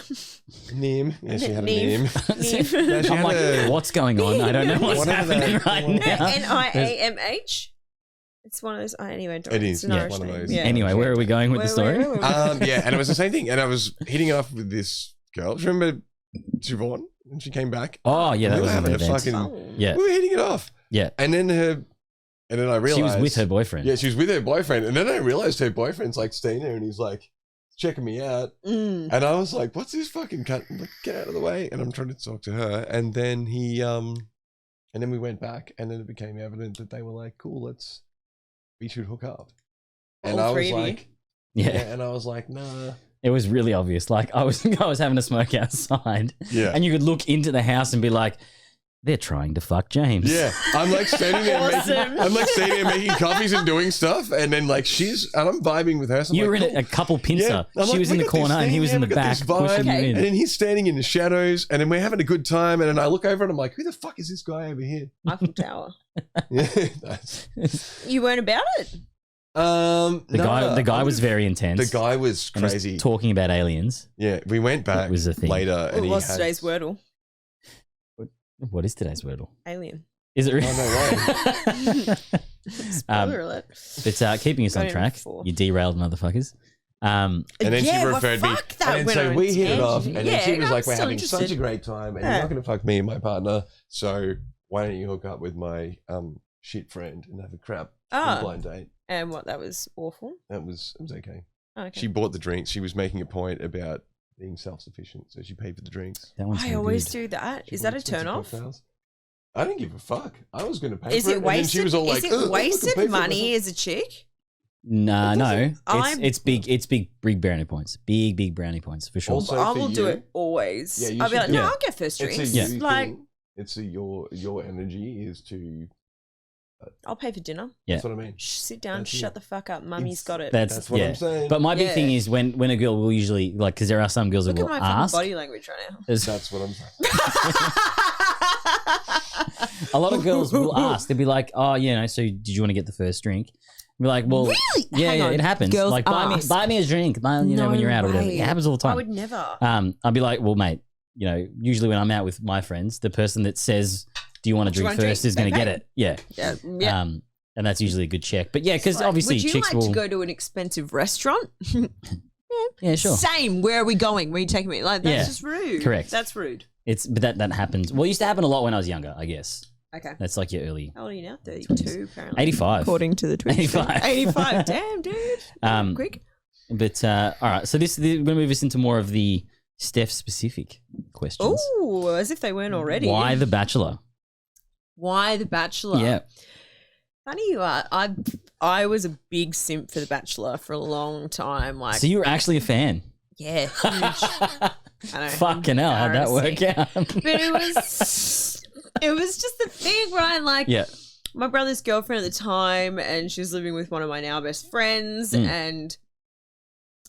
Name. Yeah, she had a Name. name. Name. No, she I'm had like, a- what's going on? I don't know what's Whatever happening that- right whatever- now. Niamh. It's one of those. Anyway, don't. It it's is, an yeah, Irish one of name. those. Yeah. Anyway, where are we going with the story? Yeah, and it was the same thing. And I was hitting it off with this girl. Do you remember Siobhan? And she came back. Oh, yeah, that we was were having an a event. fucking. Yeah. We were hitting it off. Yeah. And then I realized She was with her boyfriend. Yeah, she was with her boyfriend, and then I realized her boyfriend's like staying there, and he's like checking me out, and I was like, "What's this fucking cunt? Like, get out of the way!" And I'm trying to talk to her, and then and then we went back, and then it became evident that they were like, "Cool, we should hook up," and All I three was of you? like, Yeah. and I was like, "Nah." It was really obvious. Like I was having a smoke outside. Yeah. And you could look into the house and be like, they're trying to fuck James. Yeah, I'm like standing there, Awesome. making coffees and doing stuff, and then like and I'm vibing with her. So I'm You were like, in a couple pincer. Yeah. I'm She like, was in we the got this corner and he thing, was yeah, in the we got back this vibe. pushing you in. And then he's standing in the shadows, and then we're having a good time. And then I look over and I'm like, who the fuck is this guy over here? Eiffel Tower. Yeah, that's, You weren't about it. The guy was very intense. The guy was and was crazy. talking about aliens. Yeah, we went back was a thing. later, and What he was had, today's Wordle? What is today's Wordle? Alien. Is it really? Oh, no Spoiler alert. It's keeping us on Going track. for. You derailed motherfuckers. And then Yeah, she well, referred me. fuck that, And then went so on we a hit it off, tangent. and then she Yeah, was I'm like, "We're still having such a interested. great time, and Yeah. you're not going to fuck me and my partner. So why don't you hook up with my shit friend and have a crap blind date?" And what? That was awful. It was okay. Oh, okay. She bought the drinks. She was making a point about being self-sufficient, so she paid for the drinks. That one's I so always good. do that. She Is bought that a expensive turn off? cocktails. I didn't give a fuck. I was going to pay Is for it. it And then she wasted? was all like, Is "Ugh, it I can pay wasted for it money myself." as a chick? Nah, no. I'm- It's big points. Big brownie points for sure. Also- I for will do you- it always. Yeah, you I'll be should like, do no, it. I'll get first It's drinks. a Yeah. you Like, thing. It's your energy is to. I'll pay for dinner. Yeah. That's what I mean. Sit down, That's shut it. the fuck up. Mummy's got it. That's what yeah. I'm saying. But my big Yeah. thing is when a girl will usually like because there are some girls Look that at will my fucking ask. body language right now. That's what I'm saying. A lot of girls will ask. They'll be like, "Oh, so did you want to get the first drink?" I'll be like, "Well, Really? yeah, Hang on. it happens. Girls like, ask. buy me a drink, No when you're out or whatever. way. It happens all the time. I would never. I'll be like, "Well, mate, usually when I'm out with my friends, the person that says, "Do you want to Do you drink want a first?" drink? is going to They get pay. it. Yeah. Yeah. And that's usually a good check. But yeah, because Like, obviously would you chicks like will. to go to an expensive restaurant? Yeah, sure. Same. Where are we going? Where are you taking me? Like, that's Yeah. just rude. Correct. That's rude. But that happens. Well, it used to happen a lot when I was younger. I guess Okay. that's like your early How old are you now? 32, apparently. 85. According to the Twitch. 85. 85. Damn, dude. Quick. But all right, so we're going to move us into more of the Steph specific questions. Oh, as if they weren't already. Why The Bachelor? Why The Bachelor? Yeah. Funny you are. I was a big simp for The Bachelor for a long time. Like, So you were actually a fan. yeah, huge. I know. Fucking hell, how'd that work out? But it was just the thing, right? Like, Yeah. my brother's girlfriend at the time, and she was living with one of my now best friends, and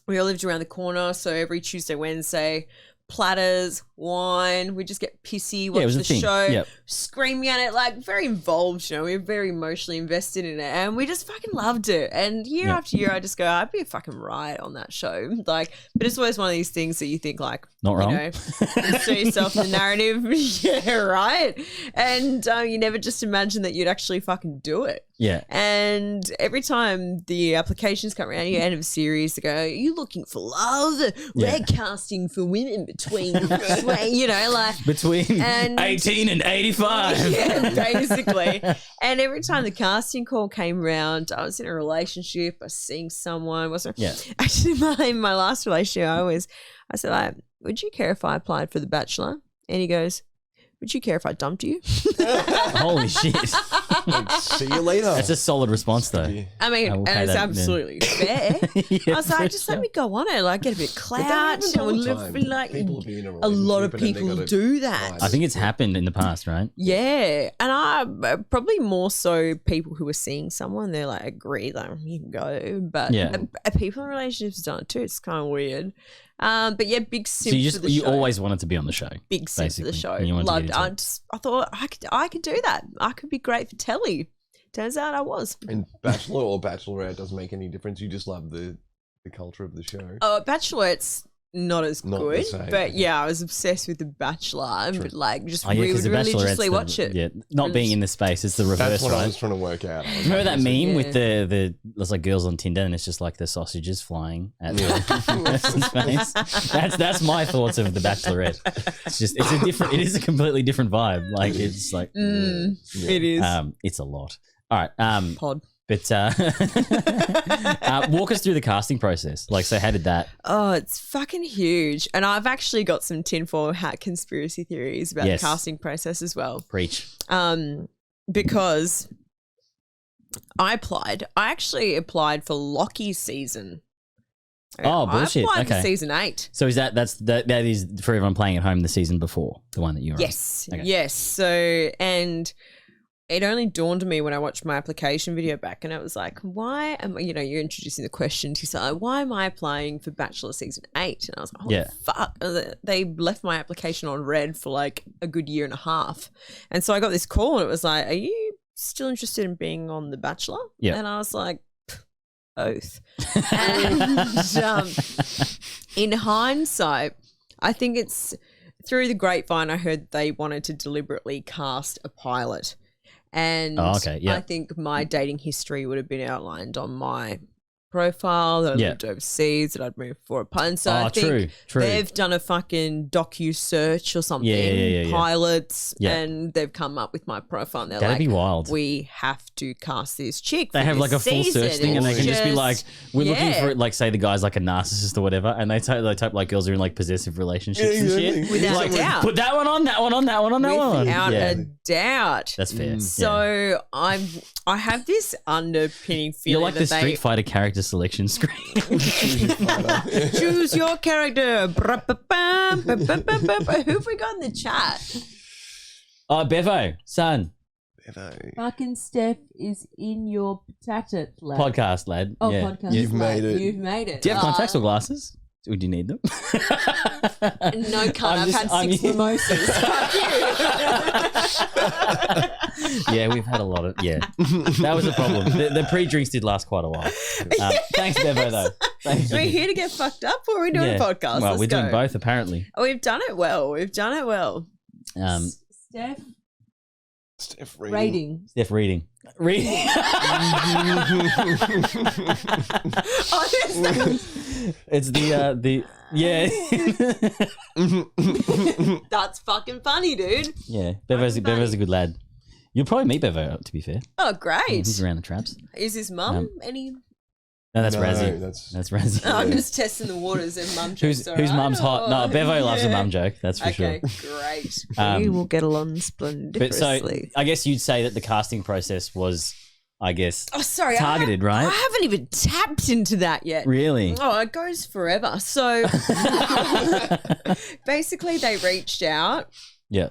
we all lived around the corner. So every Tuesday, Wednesday, platters, wine, we just get pissy, watch it was a the thing. show, Yep. screaming at it, like very involved. We were very emotionally invested in it, and we just fucking loved it. And year Yep. after year, I just go, I'd be a fucking riot on that show. Like, but it's always one of these things that you think, like, Not wrong. you see yourself in the narrative, yeah, right. And you never just imagine that you'd actually fucking do it. Yeah. And every time the applications come around, you end of a series, they go, "Are you looking for love? Yeah. We're casting for women between, like." Between And- 18 and 85. Yeah, basically. And every time the casting call came around, I was in a relationship, I was seeing someone, wasn't Yeah. actually my last relationship, I said, like, would you care if I applied for The Bachelor? And he goes, would you care if I dumped you? Holy shit. Like, see you later. That's a solid response, though. Yeah. I mean, I will and pay it's that, absolutely fair. Yeah, I was like, for just sure. let me go on it, like get a bit of But that clout. happens And all we'll the live, time. like, People be in a lot of relationship and then they people gotta do that. I think it's happened in the past, right? Yeah, and I probably more so people who are seeing someone, they're like, agree, like, you can go. But Yeah. people in relationships done it too. It's kind of weird. But yeah, big simp So for the show. always wanted to be on the show. Big simp for the basically, show. and you wanted to Loved. get into it. I thought I could do that. I could be great for telly. Turns out I was. And Bachelor or Bachelorette doesn't make any difference. You just love the culture of the show. Bachelor, it's not as Not the good. same. But yeah, I was obsessed with The Bachelor. And like just we 'cause would The Bachelorette's religiously watch it. Yeah, not being in the space, it's the reverse, That's what I right? was trying to work out. I was Remember like, that meme Yeah. with there's like girls on Tinder and it's just like the sausages flying at the person's face? That's my thoughts of The Bachelorette. It is a completely different vibe. Like it's like It is. it's a lot. All right. Pod. But walk us through the casting process. Like, so how did that? Oh, it's fucking huge. And I've actually got some tinfoil hat conspiracy theories about Yes. the casting process as well. Preach. Because I actually applied for Lockie's season. Oh, bullshit. I applied Okay. for season 8. So is that is for everyone playing at home the season before, the one that you were Yes. on? Okay. Yes. So, and it only dawned on me when I watched my application video back, and it was like, why am I, you're introducing the questions. You say, like, why am I applying for Bachelor season 8? And I was like, oh, fuck. They left my application on red for like a good year and a half. And so I got this call and it was like, are you still interested in being on The Bachelor? Yeah. And I was like, oath. And in hindsight, I think it's through the grapevine, I heard they wanted to deliberately cast a pilot. And I think my dating history would have been outlined on my profile, that I lived overseas, that I'd moved for a pilot. And so I think they've done a fucking docu-search or something, pilots, and they've come up with my profile. And they're That'd be wild. We have to cast this chick for They have this like a full season. search thing and they can just be like, we're looking Yeah. for, like, say the guy's like a narcissist or whatever, and they type like girls are in like possessive relationships and shit. Without Like, a doubt. put that one on, that one on, that one on, that one. Without Yeah. a doubt. That's fair. So I have this underpinning feeling You're like that the Street Fighter character selection screen. choose your character. Who have we got in the chat? Oh, Bevo, son. Fucking Steph is in your potato lad. Podcast, lad. Oh, yeah. podcast. You've made it. You've made it. Do you have contacts or glasses? Would you need them? No, cunt. I've had 6 mimosas. Yeah, we've had a lot of. Yeah, that was a problem. The pre-drinks did last quite a while. Thanks, Bevo, though. Thank We're you. here to get fucked up, or are we doing a podcast? Well, Let's we're doing go. both, apparently. Oh, we've done it well. Steph Steph rating. Steph reading. Reading. Oh, It's the yeah. that's fucking funny, dude. Yeah, Bevo's a good lad. You'll probably meet Bevo, to be fair. Oh, great. He's around the traps. Is his mum any? No, that's No, Razzie. that's- Razzie. Oh, I'm just testing the waters and mum jokes. Whose mum's hot? No, Bevo loves a mum joke. That's for Okay, sure. great. Um, we will get along But splendiferously. so, I guess you'd say that the casting process was, I guess, Oh, sorry. targeted, right? I haven't even tapped into that yet. Really? Oh, it goes forever. So basically, they reached out, Yeah.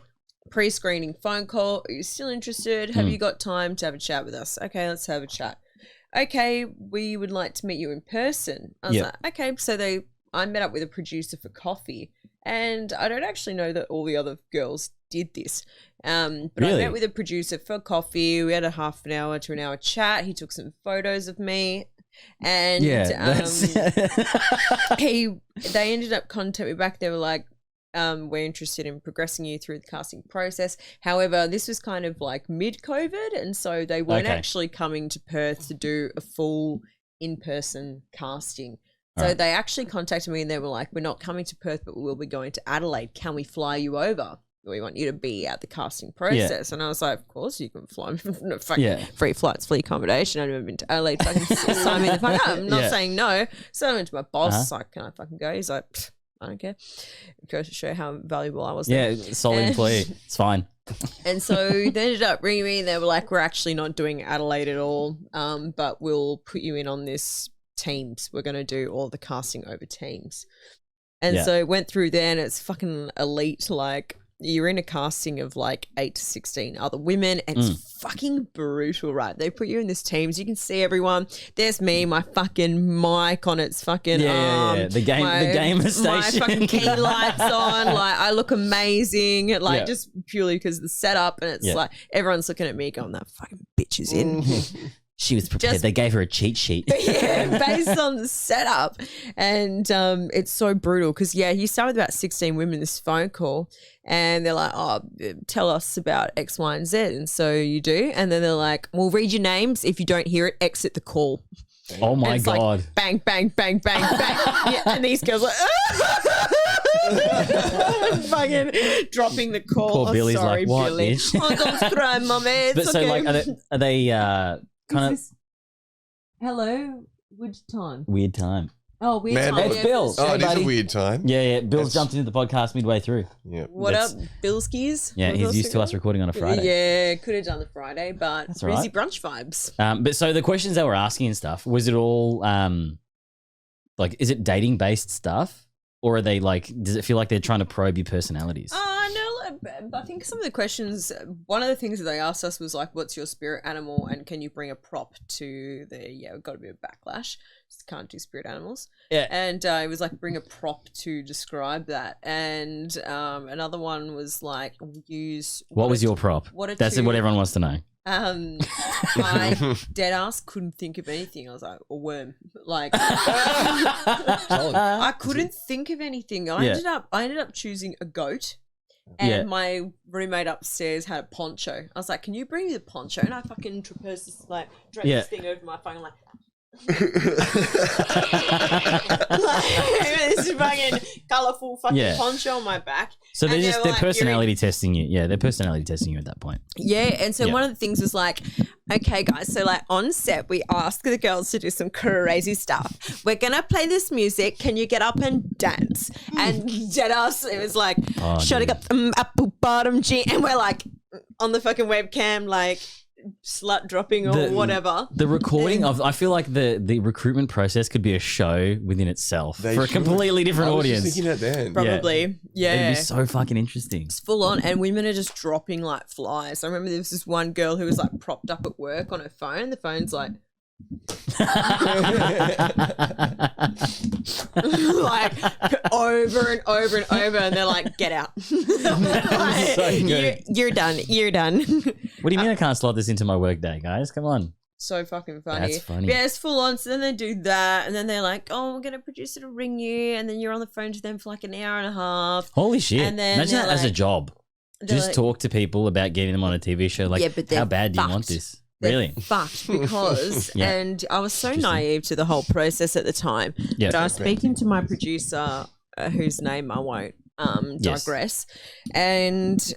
pre-screening phone call. Are you still interested? Have you got time to have a chat with us? Okay, let's have a chat. Okay, we would like to meet you in person. I was Yeah. like, okay. So I met up with a producer for coffee, and I don't actually know that all the other girls did this. But Really? I met with a producer for coffee. We had a half an hour to an hour chat. He took some photos of me, and they ended up contacting me back. They were like, we're interested in progressing you through the casting process. However, this was kind of like mid-COVID, and so they weren't actually coming to Perth to do a full in-person casting. So they actually contacted me and they were like, we're not coming to Perth, but we will be going to Adelaide. Can we fly you over? We want you to be at the casting process. And I was like, of course you can fly me. Free flights, free accommodation. I've never been to Adelaide. Fucking sign me the fuck up. I'm not saying no. So I went to my boss. Like, can I fucking go? He's like, I don't care. It goes to show how valuable I was. Yeah, solid employee. It's fine. And so they ended up ringing me and they were like, we're actually not doing Adelaide at all, but we'll put you in on this Teams. We're going to do all the casting over Teams. And so it went through there and it's fucking elite. Like, you're in a casting of like 8 to 16 other women and it's fucking brutal, right? They put you in this Teams. You can see everyone. There's me, my fucking mic on its fucking arm. The gamer station. My fucking key lights on. Like, I look amazing. Like, just purely because of the setup. And it's like, everyone's looking at me going, that fucking bitch is in. She was prepared. They gave her a cheat sheet. Yeah, based on the setup. And it's so brutal because, you start with about 16 women in this phone call and they're like, oh, tell us about X, Y, and Z. And so you do. And then they're like, we'll read your names. If you don't hear it, exit the call. Oh, my it's God. Like, bang, bang, bang, bang, bang. And these girls are like, fucking dropping the call. Poor Billy's sorry, like, what, Billy. bitch? Oh, don't cry, mummy. It's But so, okay. like, are they kind of Hello, which time? weird time? Oh, weird Man, time. It's Bill. Oh, Hey, it is buddy. a weird time. Yeah. Bill's That's- jumped into the podcast midway through. Yeah. What up, That's- Billskis? Yeah, he's used to us recording on a Friday. Yeah, could have done the Friday, but That's all breezy right. brunch vibes. But so the questions they were asking and stuff, was it all like, is it dating based stuff? Or are they like, does it feel like they're trying to probe your personalities? No, I think some of the questions, one of the things that they asked us was like, what's your spirit animal and can you bring a prop to we've got a bit of backlash. Just can't do spirit animals. Yeah. And it was like, bring a prop to describe that. And another one was like, use. What was your prop? That's what everyone wants to know. I dead ass couldn't think of anything. I was like, a worm. Like, I couldn't think of anything. I ended up choosing a goat. And my roommate upstairs had a poncho. I was like, can you bring me the poncho? And I fucking traversed this, like, draped this thing over my phone, like, this fucking colourful fucking poncho on my back. So they're And they're like, personality testing you. Yeah, they're personality testing you at that point. Yeah, and so one of the things was like, okay, guys, so like on set, we asked the girls to do some crazy stuff. We're gonna play this music. Can you get up and dance? And dead us, it was like, shutting up, apple bottom G, and we're like on the fucking webcam, like slut dropping or whatever. The recording of, I feel like the recruitment process could be a show within itself for a completely different audience. Just thinking that then. Probably, yeah. It'd be so fucking interesting. It's full on, and women are just dropping like flies. I remember there was this one girl who was like propped up at work on her phone. The phone's like, like over and over and over, and they're like, "Get out! Like, So good. You're done. You're done." What do you mean I can't slot this into my work day, guys? Come on. So fucking funny. That's funny. Yeah, it's full on. So then they do that, and then they're like, "Oh, we're gonna produce it to ring you," and then you're on the phone to them for like an hour and a half. Holy shit! And then Imagine they're that as a like- job. they're Just like- talk to people about getting them on a TV show. Like, Yeah, but they're how bad do you want fucked. this? They're Really? fucked because, Yeah. and I was so naive to the whole process at the time. Yeah. But I was speaking to my producer, whose name I won't digress, and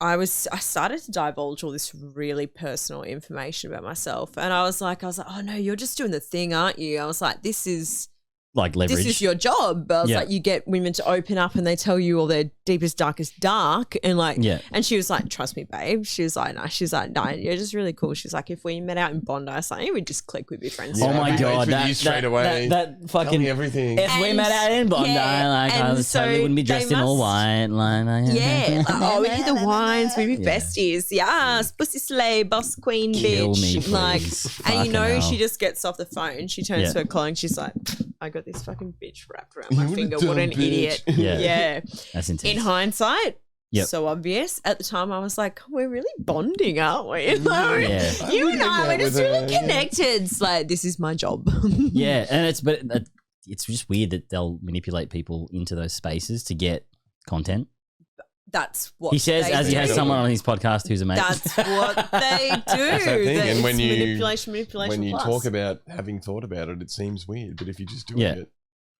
I started to divulge all this really personal information about myself, and I was like, oh no, you're just doing the thing, aren't you? I was like, this is Like leverage. this is your job. But I was like, you get women to open up and they tell you all their deepest, darkest dark. And like, and she was like, trust me, babe. She was like, no. She's like, no, you're just really cool. She's like, if we met out in Bondi or something, we'd just click, we'd be friends. Oh my god, with you straight away. that fucking Tell me everything. If we met out in Bondi, like I and was so totally wouldn't be dressed they in all must- white. Like, Yeah, like, oh, we do the wines, we be besties. Yes, pussy slay, boss queen, Kill bitch. me, please. Like, and you know, Fucking hell. she just gets off the phone. She turns to her colleague. She's like, I got this fucking bitch wrapped around my What a finger. dumb What an bitch. idiot. Yeah. Yeah. That's intense. In hindsight, so obvious. At the time, I was like, we're really bonding, aren't we? Like, Yeah. you and I, we're with just her, really yeah. connected. It's like, this is my job. Yeah, and it's just weird that they'll manipulate people into those spaces to get content. That's what He says they as he has do. someone on his podcast who's a mate. That's what they do. That's that thing. That's And when you manipulation when you plus. talk about having thought about it, it seems weird. But if you're just doing it,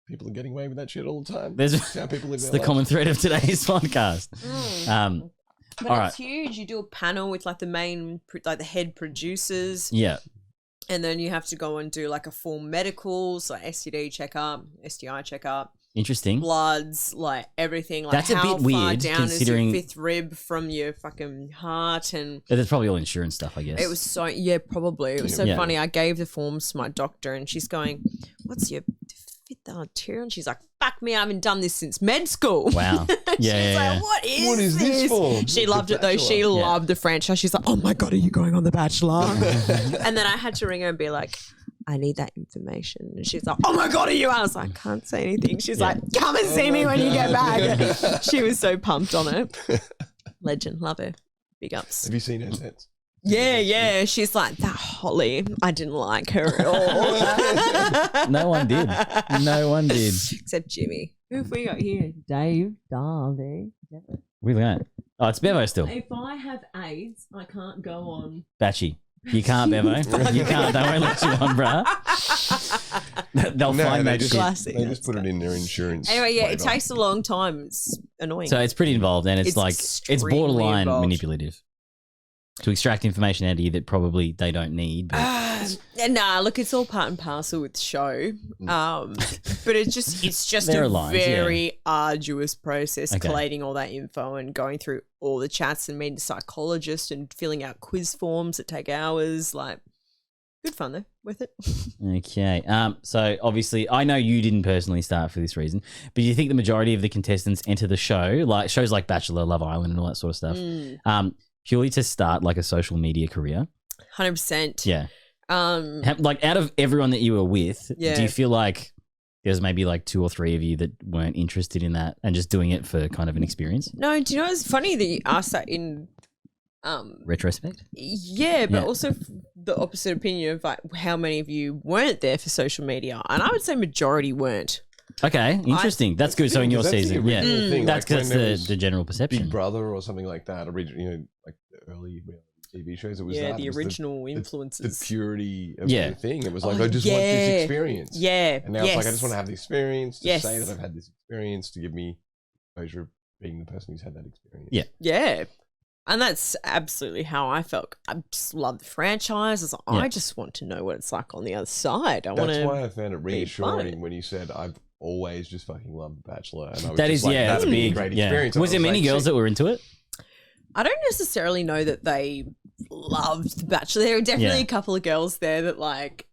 people are getting away with that shit all the time. That's how people live It's their the lives. common thread of today's podcast. But all it's huge. You do a panel with like the main, like the head producers. Yeah. And then you have to go and do like a full medical, so STD checkup, STI checkup. Interesting. Bloods, like everything. Like That's a how bit far weird, down considering- is your fifth rib from your fucking heart? And There's probably all insurance stuff, I guess. it was so, probably. It was so Yeah. funny. I gave the forms to my doctor and she's going, what's your fifth arterial? And she's like, fuck me, I haven't done this since med school. Wow. She's Yeah. like, what is this this? for? She The loved it though. She Bachelor. loved the franchise. She's like, oh my God, are you going on The Bachelor? And then I had to ring her and be like, I need that information. And she's like, oh my God, are you? I was like, can't say anything. She's like, come and see me when you get back. She was so pumped on it. Legend. Love her. Big ups. Have you seen her sets? Yeah. She's like, that Holly, I didn't like her at all. No one did. No one did. Except Jimmy. Who have we got here? Dave, darling. We learned. Oh, it's Bevo still. If I have AIDS, I can't go on. Batchy. You can't, Bevo. You can't. They won't let you on, bruh. They'll find that shit. Classic. They just put it in their insurance. Anyway, yeah, it waiver. takes a long time. It's annoying. So it's pretty involved, and it's extremely borderline involved. manipulative to extract information out of you that probably they don't need. But Nah, look, it's all part and parcel with the show. But it's just There a are lines, very arduous process Okay. collating all that info and going through all the chats and meeting a psychologist and filling out quiz forms that take hours. Like, good fun though, worth it. Okay. So obviously, I know you didn't personally start for this reason, but do you think the majority of the contestants enter the show, like shows like Bachelor, Love Island, and all that sort of stuff, purely to start like a social media career? 100%. Yeah. Like out of everyone that you were with, Yeah. do you feel like there's maybe like 2 or 3 of you that weren't interested in that and just doing it for kind of an experience? No, do you know it's funny that you asked that in Retrospect? yeah, but Yeah. also the opposite opinion of like how many of you weren't there for social media, and I would say majority weren't. Okay, interesting. That's good. So in your That's the season, original yeah, thing, that's like because when there was the general perception. Big Brother or something like that. Like the early TV shows. It was Yeah, that. the It was original the influences. purity of Yeah. the thing. It was Oh, like I just want this experience. Yeah, And now it's like I just want to have the experience to Yes. say that I've had this experience to give me exposure of being the person who's had that experience. Yeah. Yeah. And that's absolutely how I felt. I just love the franchise. It's like, Yeah. I just want to know what it's like on the other side. That's why I found it be part of reassuring when you said I've always just fucking loved The Bachelor. And I was That just is, like, yeah, that'd that's be a big. great Yeah. experience. Was there many girls that were into it? I don't necessarily know that they loved The Bachelor. There were definitely Yeah. a couple of girls there that big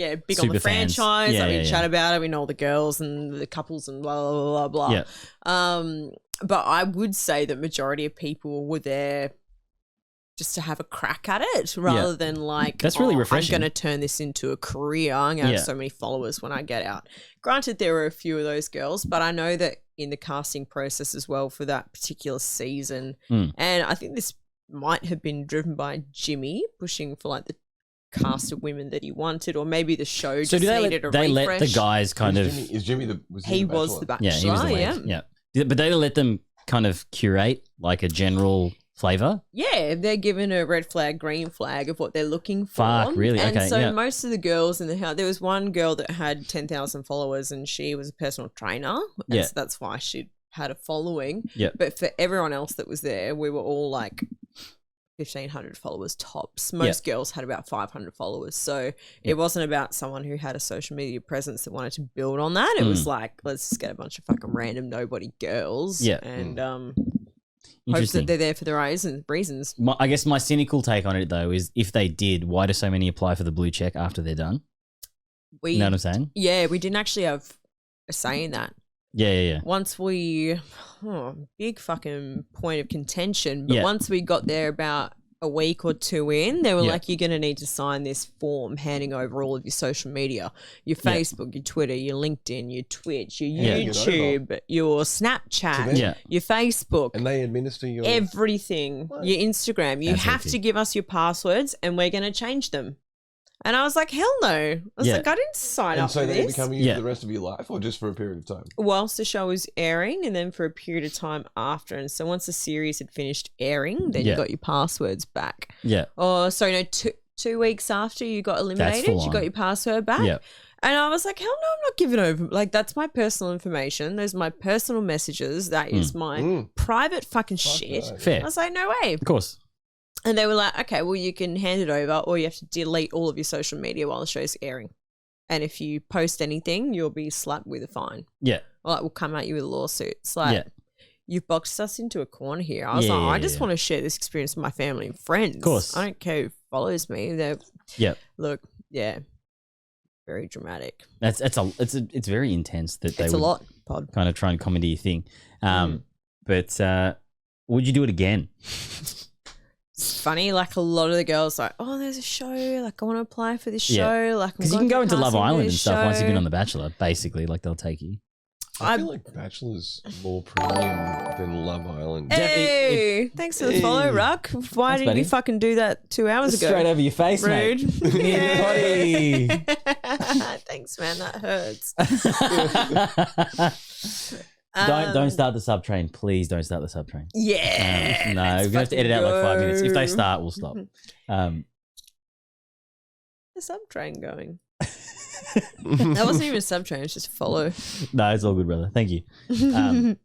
on Super the fans. franchise. Yeah, We yeah, chat yeah. about it. We know all the girls and the couples and blah, blah, blah, blah. Yeah. But I would say that majority of people were there just to have a crack at it rather than like, That's really refreshing. I'm going to turn this into a career. I'm going to Yeah. have so many followers when I get out. Granted, there were a few of those girls, but I know that in the casting process as well for that particular season, and I think this might have been driven by Jimmy pushing for like the cast of women that he wanted, or maybe the show So just do they needed let, a they refresh. let the guys kind of... Is Jimmy the... He was the Bachelor. Yeah, he was the lead. yeah. Yeah. But they let them kind of curate like a general flavour? Yeah, they're given a red flag, green flag of what they're looking for. Fuck, really? And Okay, so yeah. most of the girls in the house, there was one girl that had 10,000 followers and she was a personal trainer. And Yeah. so that's why she had a following. Yeah. But for everyone else that was there, we were all like 1,500 followers tops. Most girls had about 500 followers. So it wasn't about someone who had a social media presence that wanted to build on that. It was like, let's just get a bunch of fucking random nobody girls. Yeah. And hope Interesting. that they're there for the reasons. I guess my cynical take on it though is if they did, why do so many apply for the blue check after they're done? We, You know what I'm saying? Yeah, we didn't actually have a say in that. Yeah. Once big fucking point of contention, but Yeah. once we got there about a week or two in, they were Yeah. like, you're going to need to sign this form handing over all of your social media, your Facebook, your Twitter, your LinkedIn, your Twitch, your Handing it YouTube, your To Snapchat, them? Yeah. your Facebook. And they administer your... Everything, your Instagram, you That's have hefty. to give us your passwords and we're going to change them. And I was like, hell no. I was Yeah. like, I didn't sign And up so for they this. become you Yeah. for the rest of your life or just for a period of time? Whilst the show was airing and then for a period of time after. And so once the series had finished airing, then Yeah. you got your passwords back. Yeah. Or so no, two weeks after you got eliminated, full you on. got your password back. Yeah. And I was like, hell no, I'm not giving over. Like, that's my personal information. Those are my personal messages. That is my private fucking shit. that. Fair. I was like, no way. Of course. And they were like, okay, well, you can hand it over or you have to delete all of your social media while the show's airing. And if you post anything, you'll be slapped with a fine. Yeah. Or like, we'll come at you with a lawsuit. It's like, Yeah. you've boxed us into a corner here. I was Yeah, like, I yeah, just yeah. want to share this experience with my family and friends. Of course. I don't care who follows me. They're, Yeah. look, yeah, very dramatic. It's very intense that they It's a would lot, Pod. kind of try and comedy your thing. But would you do it again? It's funny, like a lot of the girls like, oh, there's a show, like I want to apply for this Yeah. show. Like, Because you can go into Love Island and stuff once you've been on The Bachelor, basically, like they'll take you. I feel like Bachelor's more premium than Love Island. Hey, thanks for the follow, Ruck. Why didn't you fucking do that 2 hours ago? Straight over your face, Rude. mate. Thanks, man. That hurts. Don't start the sub train, please. Don't start the sub train. Yeah. No, we're gonna have to edit out like 5 minutes. If they start, we'll stop. The sub train going. That wasn't even a sub train. It's just a follow. No, it's all good, brother. Thank you. Would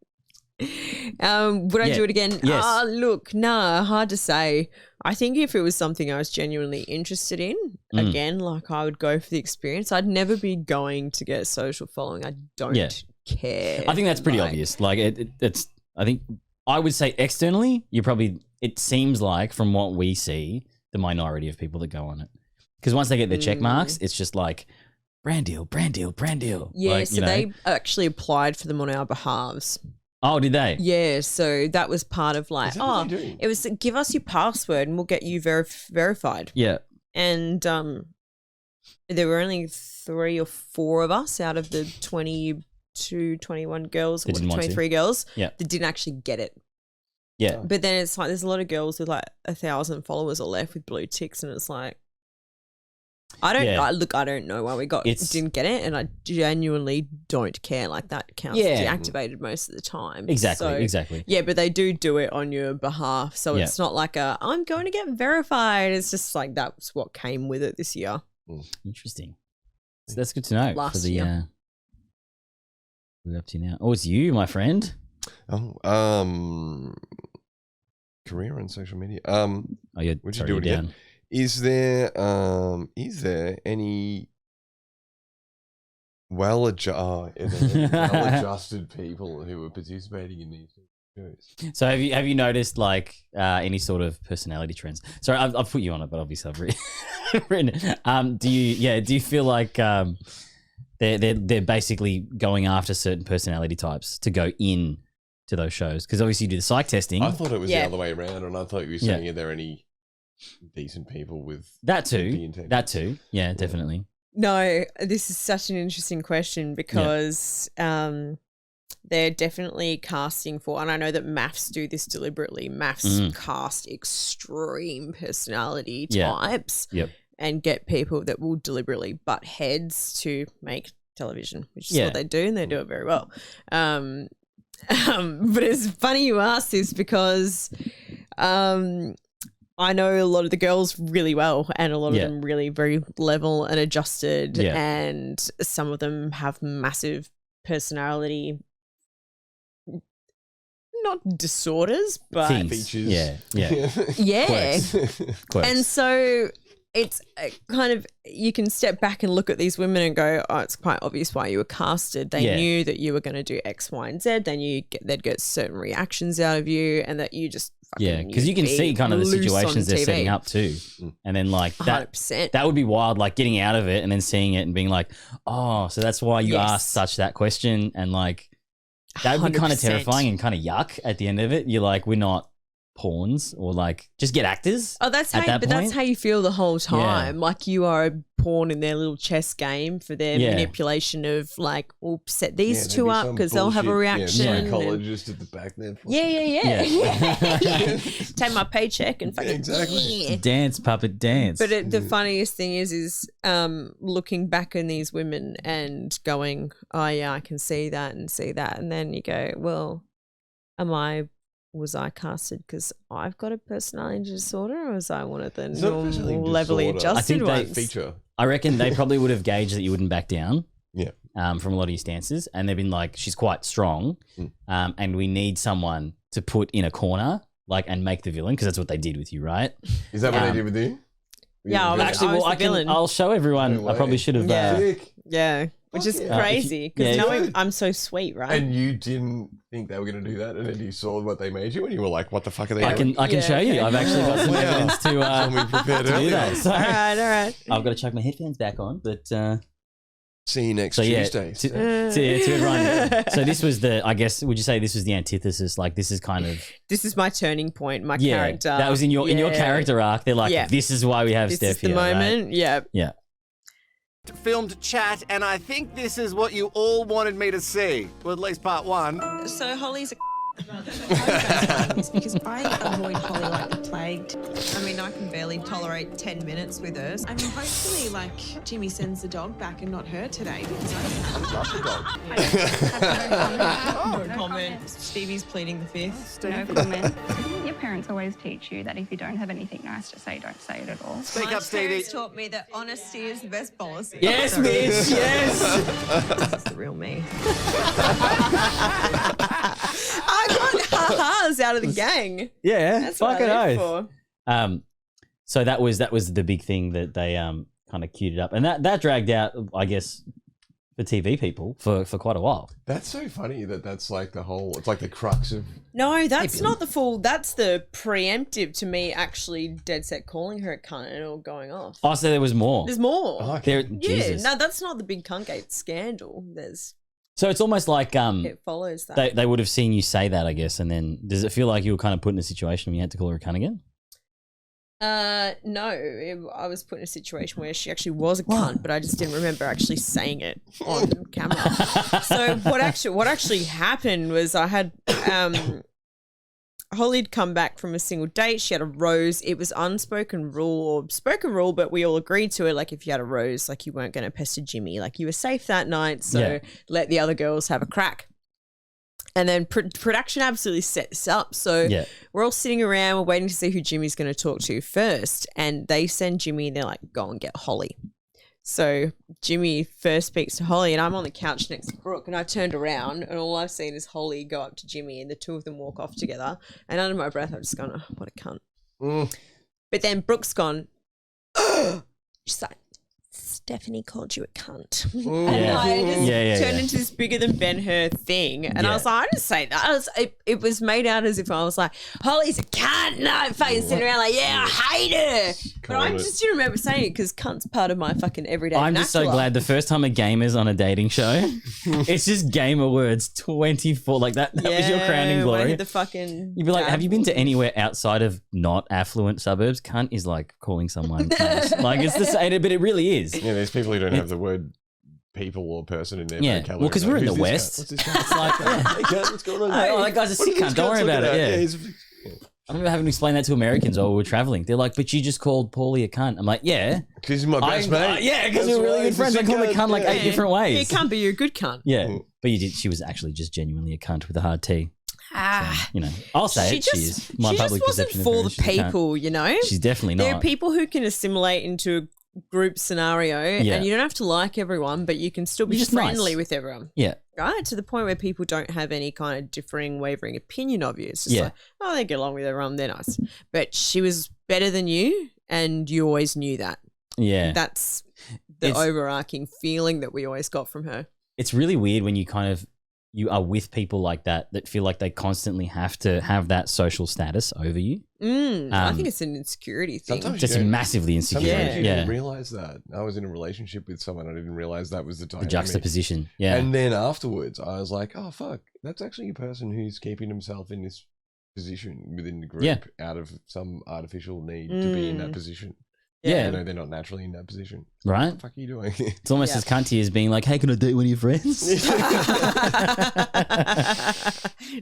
I do it again? Yes. Look, nah, hard to say. I think if it was something I was genuinely interested in, again, like I would go for the experience. I'd never be going to get social following. I don't care. I think that's pretty obvious. Like it's. I think I would say externally, you probably. It seems like from what we see, the minority of people that go on it, because once they get their check marks, it's just like brand deal, brand deal, brand deal. Yeah, like, so they actually applied for them on our behalves. Oh, did they? Yeah, so that was part of like, it was give us your password and we'll get you verified. Yeah. And there were only 3 or 4 of us out of the 22, 21 girls, or 23 girls that didn't actually get it. Yeah. But then it's like there's a lot of girls with like 1,000 followers or left with blue ticks, and it's like, I don't know why we didn't get it, and I genuinely don't care. Like that counts deactivated most of the time. Exactly. Yeah, but they do it on your behalf, so it's not like I'm going to get verified. It's just like that's what came with it this year. Interesting. So that's good to know. Last year. We're up to now. Oh, it's you, my friend. Oh, career on social media. What'd you do again? Is there any well-adjusted people who are participating in these shows? So have you noticed like any sort of personality trends? Sorry, I've put you on it, but obviously I've written it. Do you feel like they're basically going after certain personality types to go in to those shows? Because obviously you do the psych testing. I thought it was the other way around, and I thought you were saying, are there any decent people with that too? Yeah, definitely. No, this is such an interesting question because they're definitely casting for, and I know that maths do this deliberately. Maths cast extreme personality types and get people that will deliberately butt heads to make television, which is what they do, and they do it very well. But it's funny you ask this because I know a lot of the girls really well, and a lot of them really very level and adjusted, and some of them have massive personality, not disorders, but features. Yeah. Quirks. And so it's kind of, you can step back and look at these women and go, oh, it's quite obvious why you were casted. They knew that you were going to do X, Y, and Z. They knew they'd get certain reactions out of you, and that you just because you can see kind of the situations they're setting up too, and then like that 100%. That would be wild, like getting out of it and then seeing it and being like, oh, so that's why you asked such that question, and like that would be kind of terrifying and kind of yuck at the end of it. You're like, we're not pawns, or like just get actors. Oh, that's how you feel the whole time. Like you are a pawn in their little chess game for their manipulation of like, we'll set these two up because they'll have a reaction. Psychologist at the back there. Yeah. Take my paycheck and fucking dance, puppet dance. But the funniest thing is looking back on these women and going, oh yeah, I can see that, and then you go, well, was I casted because I've got a personality disorder, or was I one of the normal levelly adjusted ones? I reckon they probably would have gauged that you wouldn't back down. From a lot of your stances, and they've been like, she's quite strong, and we need someone to put in a corner, like, and make the villain, because that's what they did with you, right? Is that what they did with you? Yeah, actually, I'll show everyone. I probably should have. Which is crazy because I'm so sweet, right? And you didn't think they were going to do that, and then you saw what they made you, and you were like, "What the fuck are they?" I can show you. I've actually got some evidence to do that. So, all right. I've got to chuck my headphones back on, but see you next Tuesday. To everyone. So this was I guess, would you say this was the antithesis? Like, this is kind of, this is my turning point. My character. That was in your character arc. They're like, this is why we have this Steph is the here. moment. Right? Yeah. filmed chat, and I think this is what you all wanted me to see. Well, at least part one. So Holly's a it's because I avoid Holly like the plague. I mean, I can barely tolerate 10 minutes with her. I mean, hopefully, like, Jimmy sends the dog back and not her today because I love the dog. No comment. Stevie's pleading the fifth. No comment. Your parents always teach you that if you don't have anything nice to say, don't say it at all. Speak My up, Stevie. parents taught me that honesty is the best policy. Yes, bitch, yes. This is the real me. I got ha-has out of the gang. Yeah, That's what fucking I live oath. for. So that was the big thing that they kind of queued it up, and that dragged out, I guess, for TV people for quite a while. That's so funny that's like the whole. It's like the crux of. No, that's not the full. That's the preemptive to me actually dead set calling her a cunt and it all going off. Oh, so there was more. There's more. Oh, okay. Jesus. No, that's not the big cuntgate scandal. So it's almost like It follows that. they would have seen you say that, I guess, and then does it feel like you were kind of put in a situation where you had to call her a cunt again? No, I was put in a situation where she actually was a cunt, but I just didn't remember actually saying it on camera. So what actually happened was I had Holly'd come back from a single date. She had a rose. It was unspoken rule or spoken rule, but we all agreed to it. Like if you had a rose, like you weren't going to pester Jimmy. Like you were safe that night, so let the other girls have a crack. And then production absolutely set this up. So we're all sitting around, we're waiting to see who Jimmy's going to talk to first. And they send Jimmy and they're like, go and get Holly. So Jimmy first speaks to Holly and I'm on the couch next to Brooke and I turned around and all I've seen is Holly go up to Jimmy and the two of them walk off together. And under my breath, I've just gone, oh, what a cunt. But then Brooke's gone, she's like, Stephanie called you a cunt. And I just turned into this bigger than Ben-Hur thing. And I was like, I didn't say that. It was made out as if I was like, Holly's a cunt. No, fucking sitting around like, yeah, I hate her. But I just didn't remember saying it because cunt's part of my fucking everyday I'm just so glad the first time a gamer's on a dating show, it's just gamer words 24. Like that was your crowning glory. The fucking You'd be like, have you been to anywhere outside of not affluent suburbs? Cunt is like calling someone cunt. Like it's the same, but it really is. Yeah, there's people who don't have the word people or person in their vocabulary. Well, because we're in the West. What's this guy? It's like, hey, cunt, what's going on? Oh, that guy's a sick cunt. Don't worry about it. Yeah. I remember having to explain that to Americans while we were traveling. They're like, but you just called Paulie a cunt. I'm like, yeah. Because he's my best mate. Yeah, because we're really good friends. I call him a cunt like 8 different ways. You can't be a good cunt. Yeah. But you did. She was actually just genuinely a cunt with a hard T. So, you know, I'll say she is. My she public just wasn't perception for of her, the people, you know? She's definitely not. There are people who can assimilate into a group scenario and you don't have to like everyone, but you can still be friendly with everyone. Yeah. Right? To the point where people don't have any kind of differing, wavering opinion of you. It's just like, oh, they get along with everyone. They're nice. But she was better than you and you always knew that. Yeah. That's the overarching feeling that we always got from her. It's really weird when you are with people like that feel like they constantly have to have that social status over you. I think it's an insecurity thing. Just massively insecure. Sometimes you didn't realize that. I was in a relationship with someone. I didn't realize that was the dynamic. The juxtaposition. Yeah. And then afterwards, I was like, oh, fuck. That's actually a person who's keeping himself in this position within the group out of some artificial need to be in that position. Yeah. You know, they're not naturally in that position. Right? What the fuck are you doing? It's almost as cunty as being like, hey, can I date one of your friends?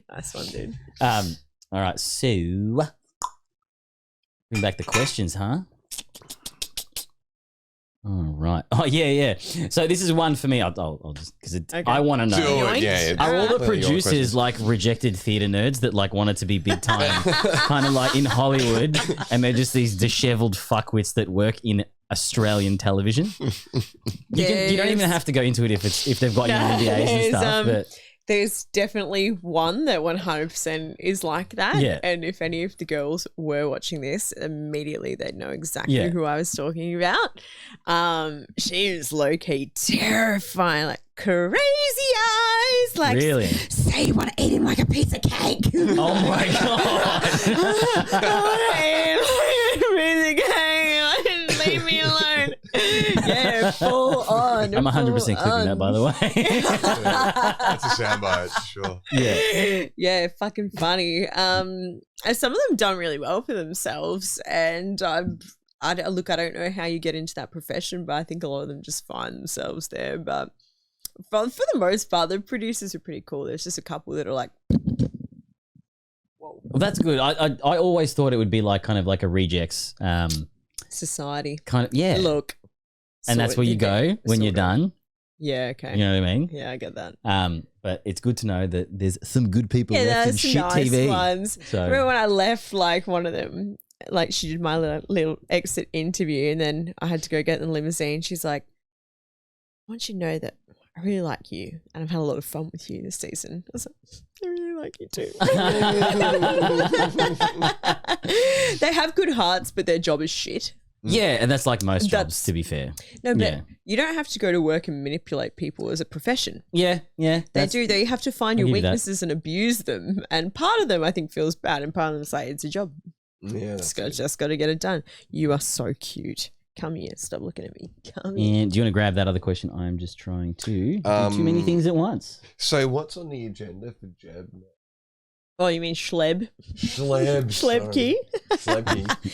Nice one, dude. All right, so bring back the questions, huh? All right. Oh, yeah. So this is one for me. I'll just because I want to know. Are all the producers like rejected theatre nerds that like wanted to be big time, kind of like in Hollywood, and they're just these dishevelled fuckwits that work in Australian television? You don't even have to go into it if they've got your NDAs and stuff. But there's definitely one that 100% is like that. Yeah. And if any of the girls were watching this, immediately they'd know exactly who I was talking about. She was low-key terrifying, like crazy eyes. Like, really? Say you want to eat him like a piece of cake. Oh my God. I want to eat him like a piece of cake. Leave me alone. Yeah, full on. I'm 100% clipping that, by the way. That's a soundbite, sure. Yeah, fucking funny. And some of them done really well for themselves, and look, I don't know how you get into that profession, but I think a lot of them just find themselves there. But for the most part, the producers are pretty cool. There's just a couple that are like, Well, that's good. I always thought it would be like kind of like a rejects society. kind of Look. and that's where you go when you're done. Yeah, okay. You know what I mean? Yeah, I get that. But it's good to know that there's some good people Yeah, left in there's some shit nice TV. ones. So Remember when I left, like one of them, like she did my little exit interview, and then I had to go get in the limousine. She's like, I want you to know that I really like you, and I've had a lot of fun with you this season. I was like, I really like you too. They have good hearts, but their job is shit. yeah, and that's like most jobs, to be fair. No, but Yeah. you don't have to go to work and manipulate people as a profession. Yeah. They do. They have to find I'll your give you that. weaknesses and abuse them. And part of them, I think, feels bad, and part of them say it's a job. Yeah, Just got to get it done. You are so cute. Come here. Stop looking at me. Come here. And do you want to grab that other question? I'm just trying to do too many things at once. So what's on the agenda for Jeb? Oh, you mean Schleb? Schlebki. Schlebki.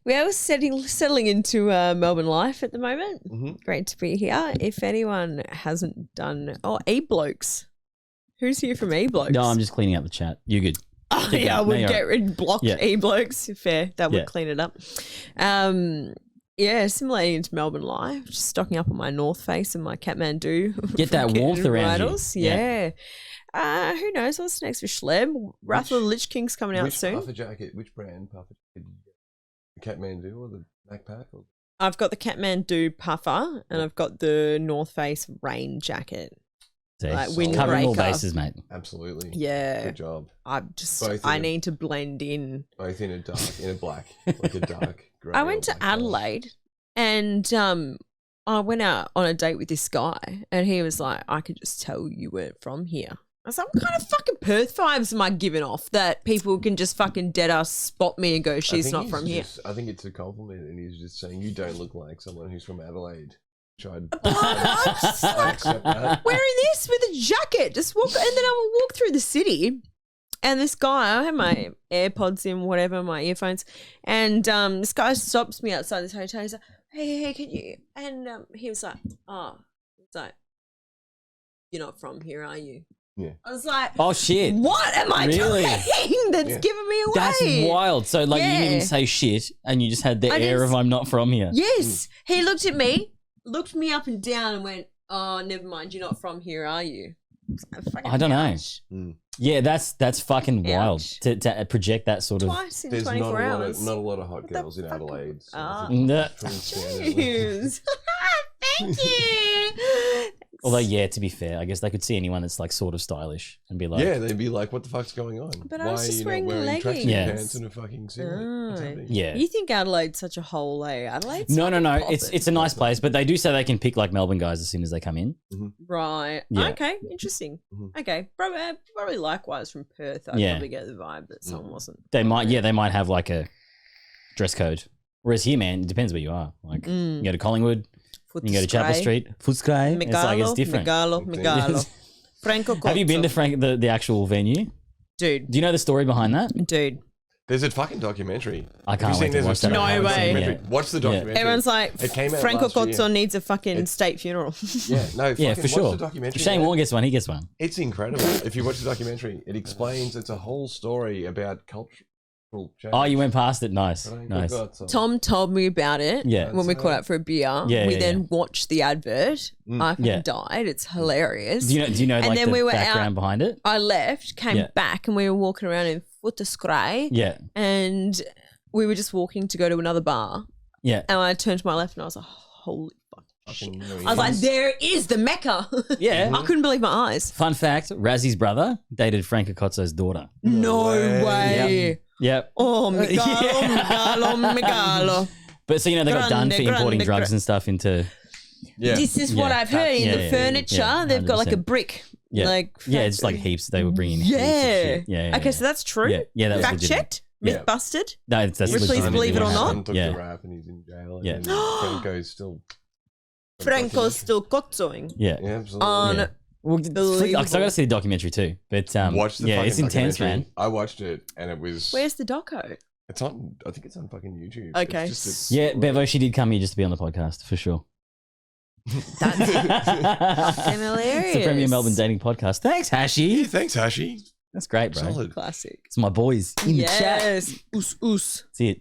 We are settling into Melbourne life at the moment. Mm-hmm. Great to be here. If anyone hasn't done... Oh, E-Blokes. Who's here from E-Blokes? No, I'm just cleaning up the chat. You're good. Oh, Keep yeah, I going. would No, get you're rid of blocked Yeah. E-Blokes. Fair. That would Yeah. clean it up. Yeah, assimilating into Melbourne life. Just stocking up on my North Face and my Kathmandu. Get that warmth around you. varietals. Yeah. Who knows what's next for Schleb? Wrath of the Lich King's coming out Which soon. puffer jacket? Which brand puffer jacket did you get? The Kathmandu or the backpack? Or... I've got the Kathmandu puffer and I've got the North Face rain jacket. See, Like covering all windbreaker. bases, mate. Absolutely. Yeah. Good job. I need to blend in. Both in a black, like a dark grey. I or went to black colour. Adelaide and I went out on a date with this guy and he was like, I could just tell you weren't from here. I was like, what kind of fucking Perth vibes am I giving off that people can just fucking dead ass spot me and go, she's not from here? I think it's a compliment, and he's just saying you don't look like someone who's from Adelaide. I'm just I accept that. wearing this with a jacket, just walk, and then I will walk through the city. And this guy, I had my AirPods in, whatever, my earphones, and this guy stops me outside this hotel. He's like, "Hey, can you?" And he was like, it's like, "You're not from here, are you?" Yeah. I was like, Oh shit! "What am I Really? doing that's giving me away?" That's wild. So like you didn't Yeah. even say shit, and you just had the I air didn't of I'm not from here. Yes, he looked at me, looked me up and down, and went, "Oh, never mind. You're not from here, are you?" I don't know. Mm. Yeah, that's fucking wild Ouch. to project that sort of. Twice in There's 24 hours. not a lot of hot girls in Adelaide. So Ah. I think Nah. it's pretty standard. Jeez. Thank you. Although, yeah, to be fair, I guess they could see anyone that's like sort of stylish and be like, Yeah, they'd be like, "What the fuck's going on? But I Why was are just you wearing not wearing leggings." tracksuit Yeah. pants and a fucking singlet? What's Oh. happening?" yeah. You think Adelaide's such a hole, eh? Adelaide's No. fucking It's poppin'. a nice place, but they do say they can pick like Melbourne guys as soon as they come in. Right. Yeah. Okay. Interesting. Mhm. Okay. Probably likewise from Perth. I'd Yeah. probably get the vibe that someone wasn't. They might, yeah, they might have like a dress code. Whereas here, man, it depends where you are. Like you go to Collingwood, you go to Chapel Street, Footscray. It's like it's different. Megalo. Franco Have you been to Cozzo. the actual venue? Dude. Do you know the story behind that? Dude. There's a fucking documentary. I can't Have you wait seen to there's watch a that. No way. Yeah. Watch the documentary. Everyone's like, It came out Franco last year. Cozzo needs a fucking state funeral. Yeah, no, Yeah, fucking for watch sure. the documentary. If Shane Warne gets one, he gets one. It's incredible. If you watch the documentary, it explains it's a whole story about cultural change. Oh, you went past it. Nice. Franco Nice. Cozzo. Tom told me about it Yeah. when we caught up for a beer. Yeah, we yeah, then yeah. watched the advert. I fucking Yeah. died. It's hilarious. Do you know And like then the we were background out- behind it? I left, came Yeah. back, and we were walking around in Footscray. Yeah. And we were just walking to go to another bar. Yeah. And I turned to my left and I was like, holy fuck. Fucking I was like, there is the Mecca. Yeah. I couldn't believe my eyes. Fun fact: Razzy's brother dated Franco Cozzo's daughter. No way. Yep. Oh, Megalo. But so they got done for Grande, importing grande, drugs and stuff into. Yeah. This is what Yeah. I've heard. In Yeah, the yeah, furniture, yeah, they've got like a 100%. brick. Yeah. Like Yeah, just like heaps. They were bringing. heaps of Yeah. shit. Yeah. Okay, so that's true. Yeah, yeah, that was Fact legitimate. checked. Yeah. Myth busted. No, that's Please legitimate. believe it or Yeah. not. Son took Yeah. the rap and he's in jail. Yeah. And Franco's still. Franco's still cozzoing. Yeah. Yeah, absolutely. On Yeah. Well, Believable. I got to see the documentary too, but Watch the yeah, fucking it's intense, documentary. man. I watched it and it was. Where's the doco? It's on. I think it's on fucking YouTube. Okay. It's just Yeah, Bevo, she did come here just to be on the podcast for sure. That's fucking hilarious. It's the Premier Melbourne Dating Podcast. Thanks, Hashi. Yeah, thanks, Hashi. That's great, bro. Solid. Classic. It's my boys in the chat. Yes. Oos. That's it.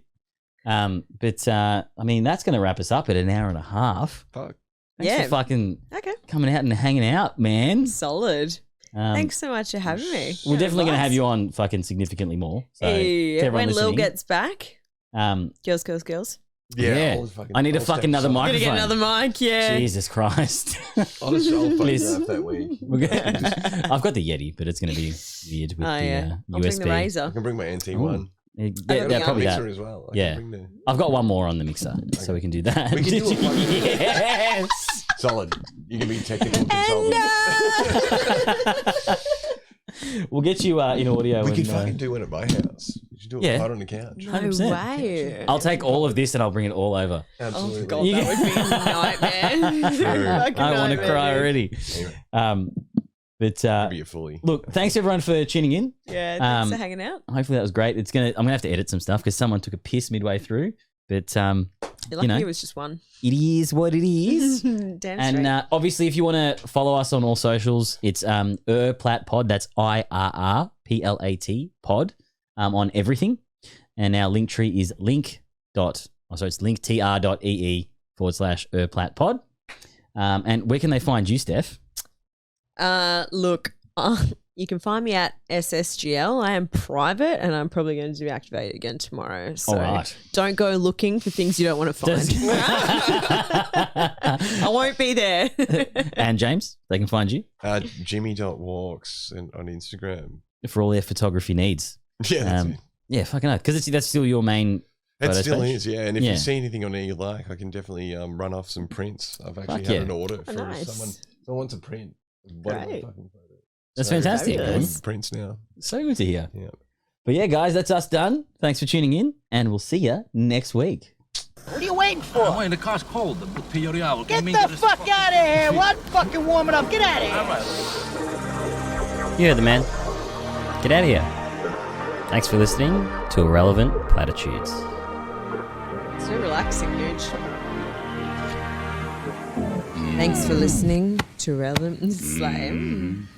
But I mean, that's going to wrap us up at an hour and a half. Fuck. Thanks for fucking Okay. coming out and hanging out, man. Solid. Thanks so much for having me. We're definitely going to have you on fucking significantly more. So Hey, to everyone when Lil listening, gets back. Girls. Yeah. I need a fucking another I'm microphone. gonna get another mic, yeah. Jesus Christ. I'll Please. photograph that week. I've got the Yeti, but it's going to be weird with the I'll USB. bring the razor. I can bring my NT Ooh. one. Yeah, I've got probably a that. mixer as well. I Yeah. can bring I've got one more on the mixer, so we can do that. We can do a fucking Yes. solid. You can be technical consultant. We'll get you in audio. We and, can fucking do one at my house. You should do a fight on the couch. No 100%. way. I'll take all of this and I'll bring it all over. Absolutely. Oh god, that would be a nightmare. Fucking I want to nightmare, cry dude. already. Be a fully. Look, thanks everyone for tuning in. Yeah, thanks for hanging out. Hopefully that was great. I'm gonna have to edit some stuff because someone took a piss midway through. But You're lucky know, it was just one. it is what it is. Damn And straight. obviously, if you want to follow us on all socials, it's IrrPlatPod. That's IrrPlat pod on everything. And our link tree is it's linktr.ee/IrrPlatPod. And where can they find you, Steph? Look, you can find me at SSGL. I am private and I'm probably going to deactivate it again tomorrow. So All right. don't go looking for things you don't want to find. I won't be there. And James, they can find you Jimmy.walks on Instagram. for all their photography needs. Yeah, that's it. Yeah, fucking hell. Because that's still your main. It photo still page. is, yeah. And if Yeah. you see anything on there you like, I can definitely run off some prints. I've actually Fuck had yeah. an order Oh, for nice. someone wants a print. One of my Great. fucking photos. That's So, fantastic. I'm Fabulous. doing prints now. So good to hear. Yeah. But yeah, guys, that's us done. Thanks for tuning in, and we'll see you next week. What are you waiting for? I'm waiting. The car's cold. The PRI will Get the fuck out of here! What fucking warming up? Get out of here! All right. You heard the man. Get out of here. Thanks for listening to Irrelevant Platitudes. It's so relaxing, dude. Thanks for listening to Relevant Slam.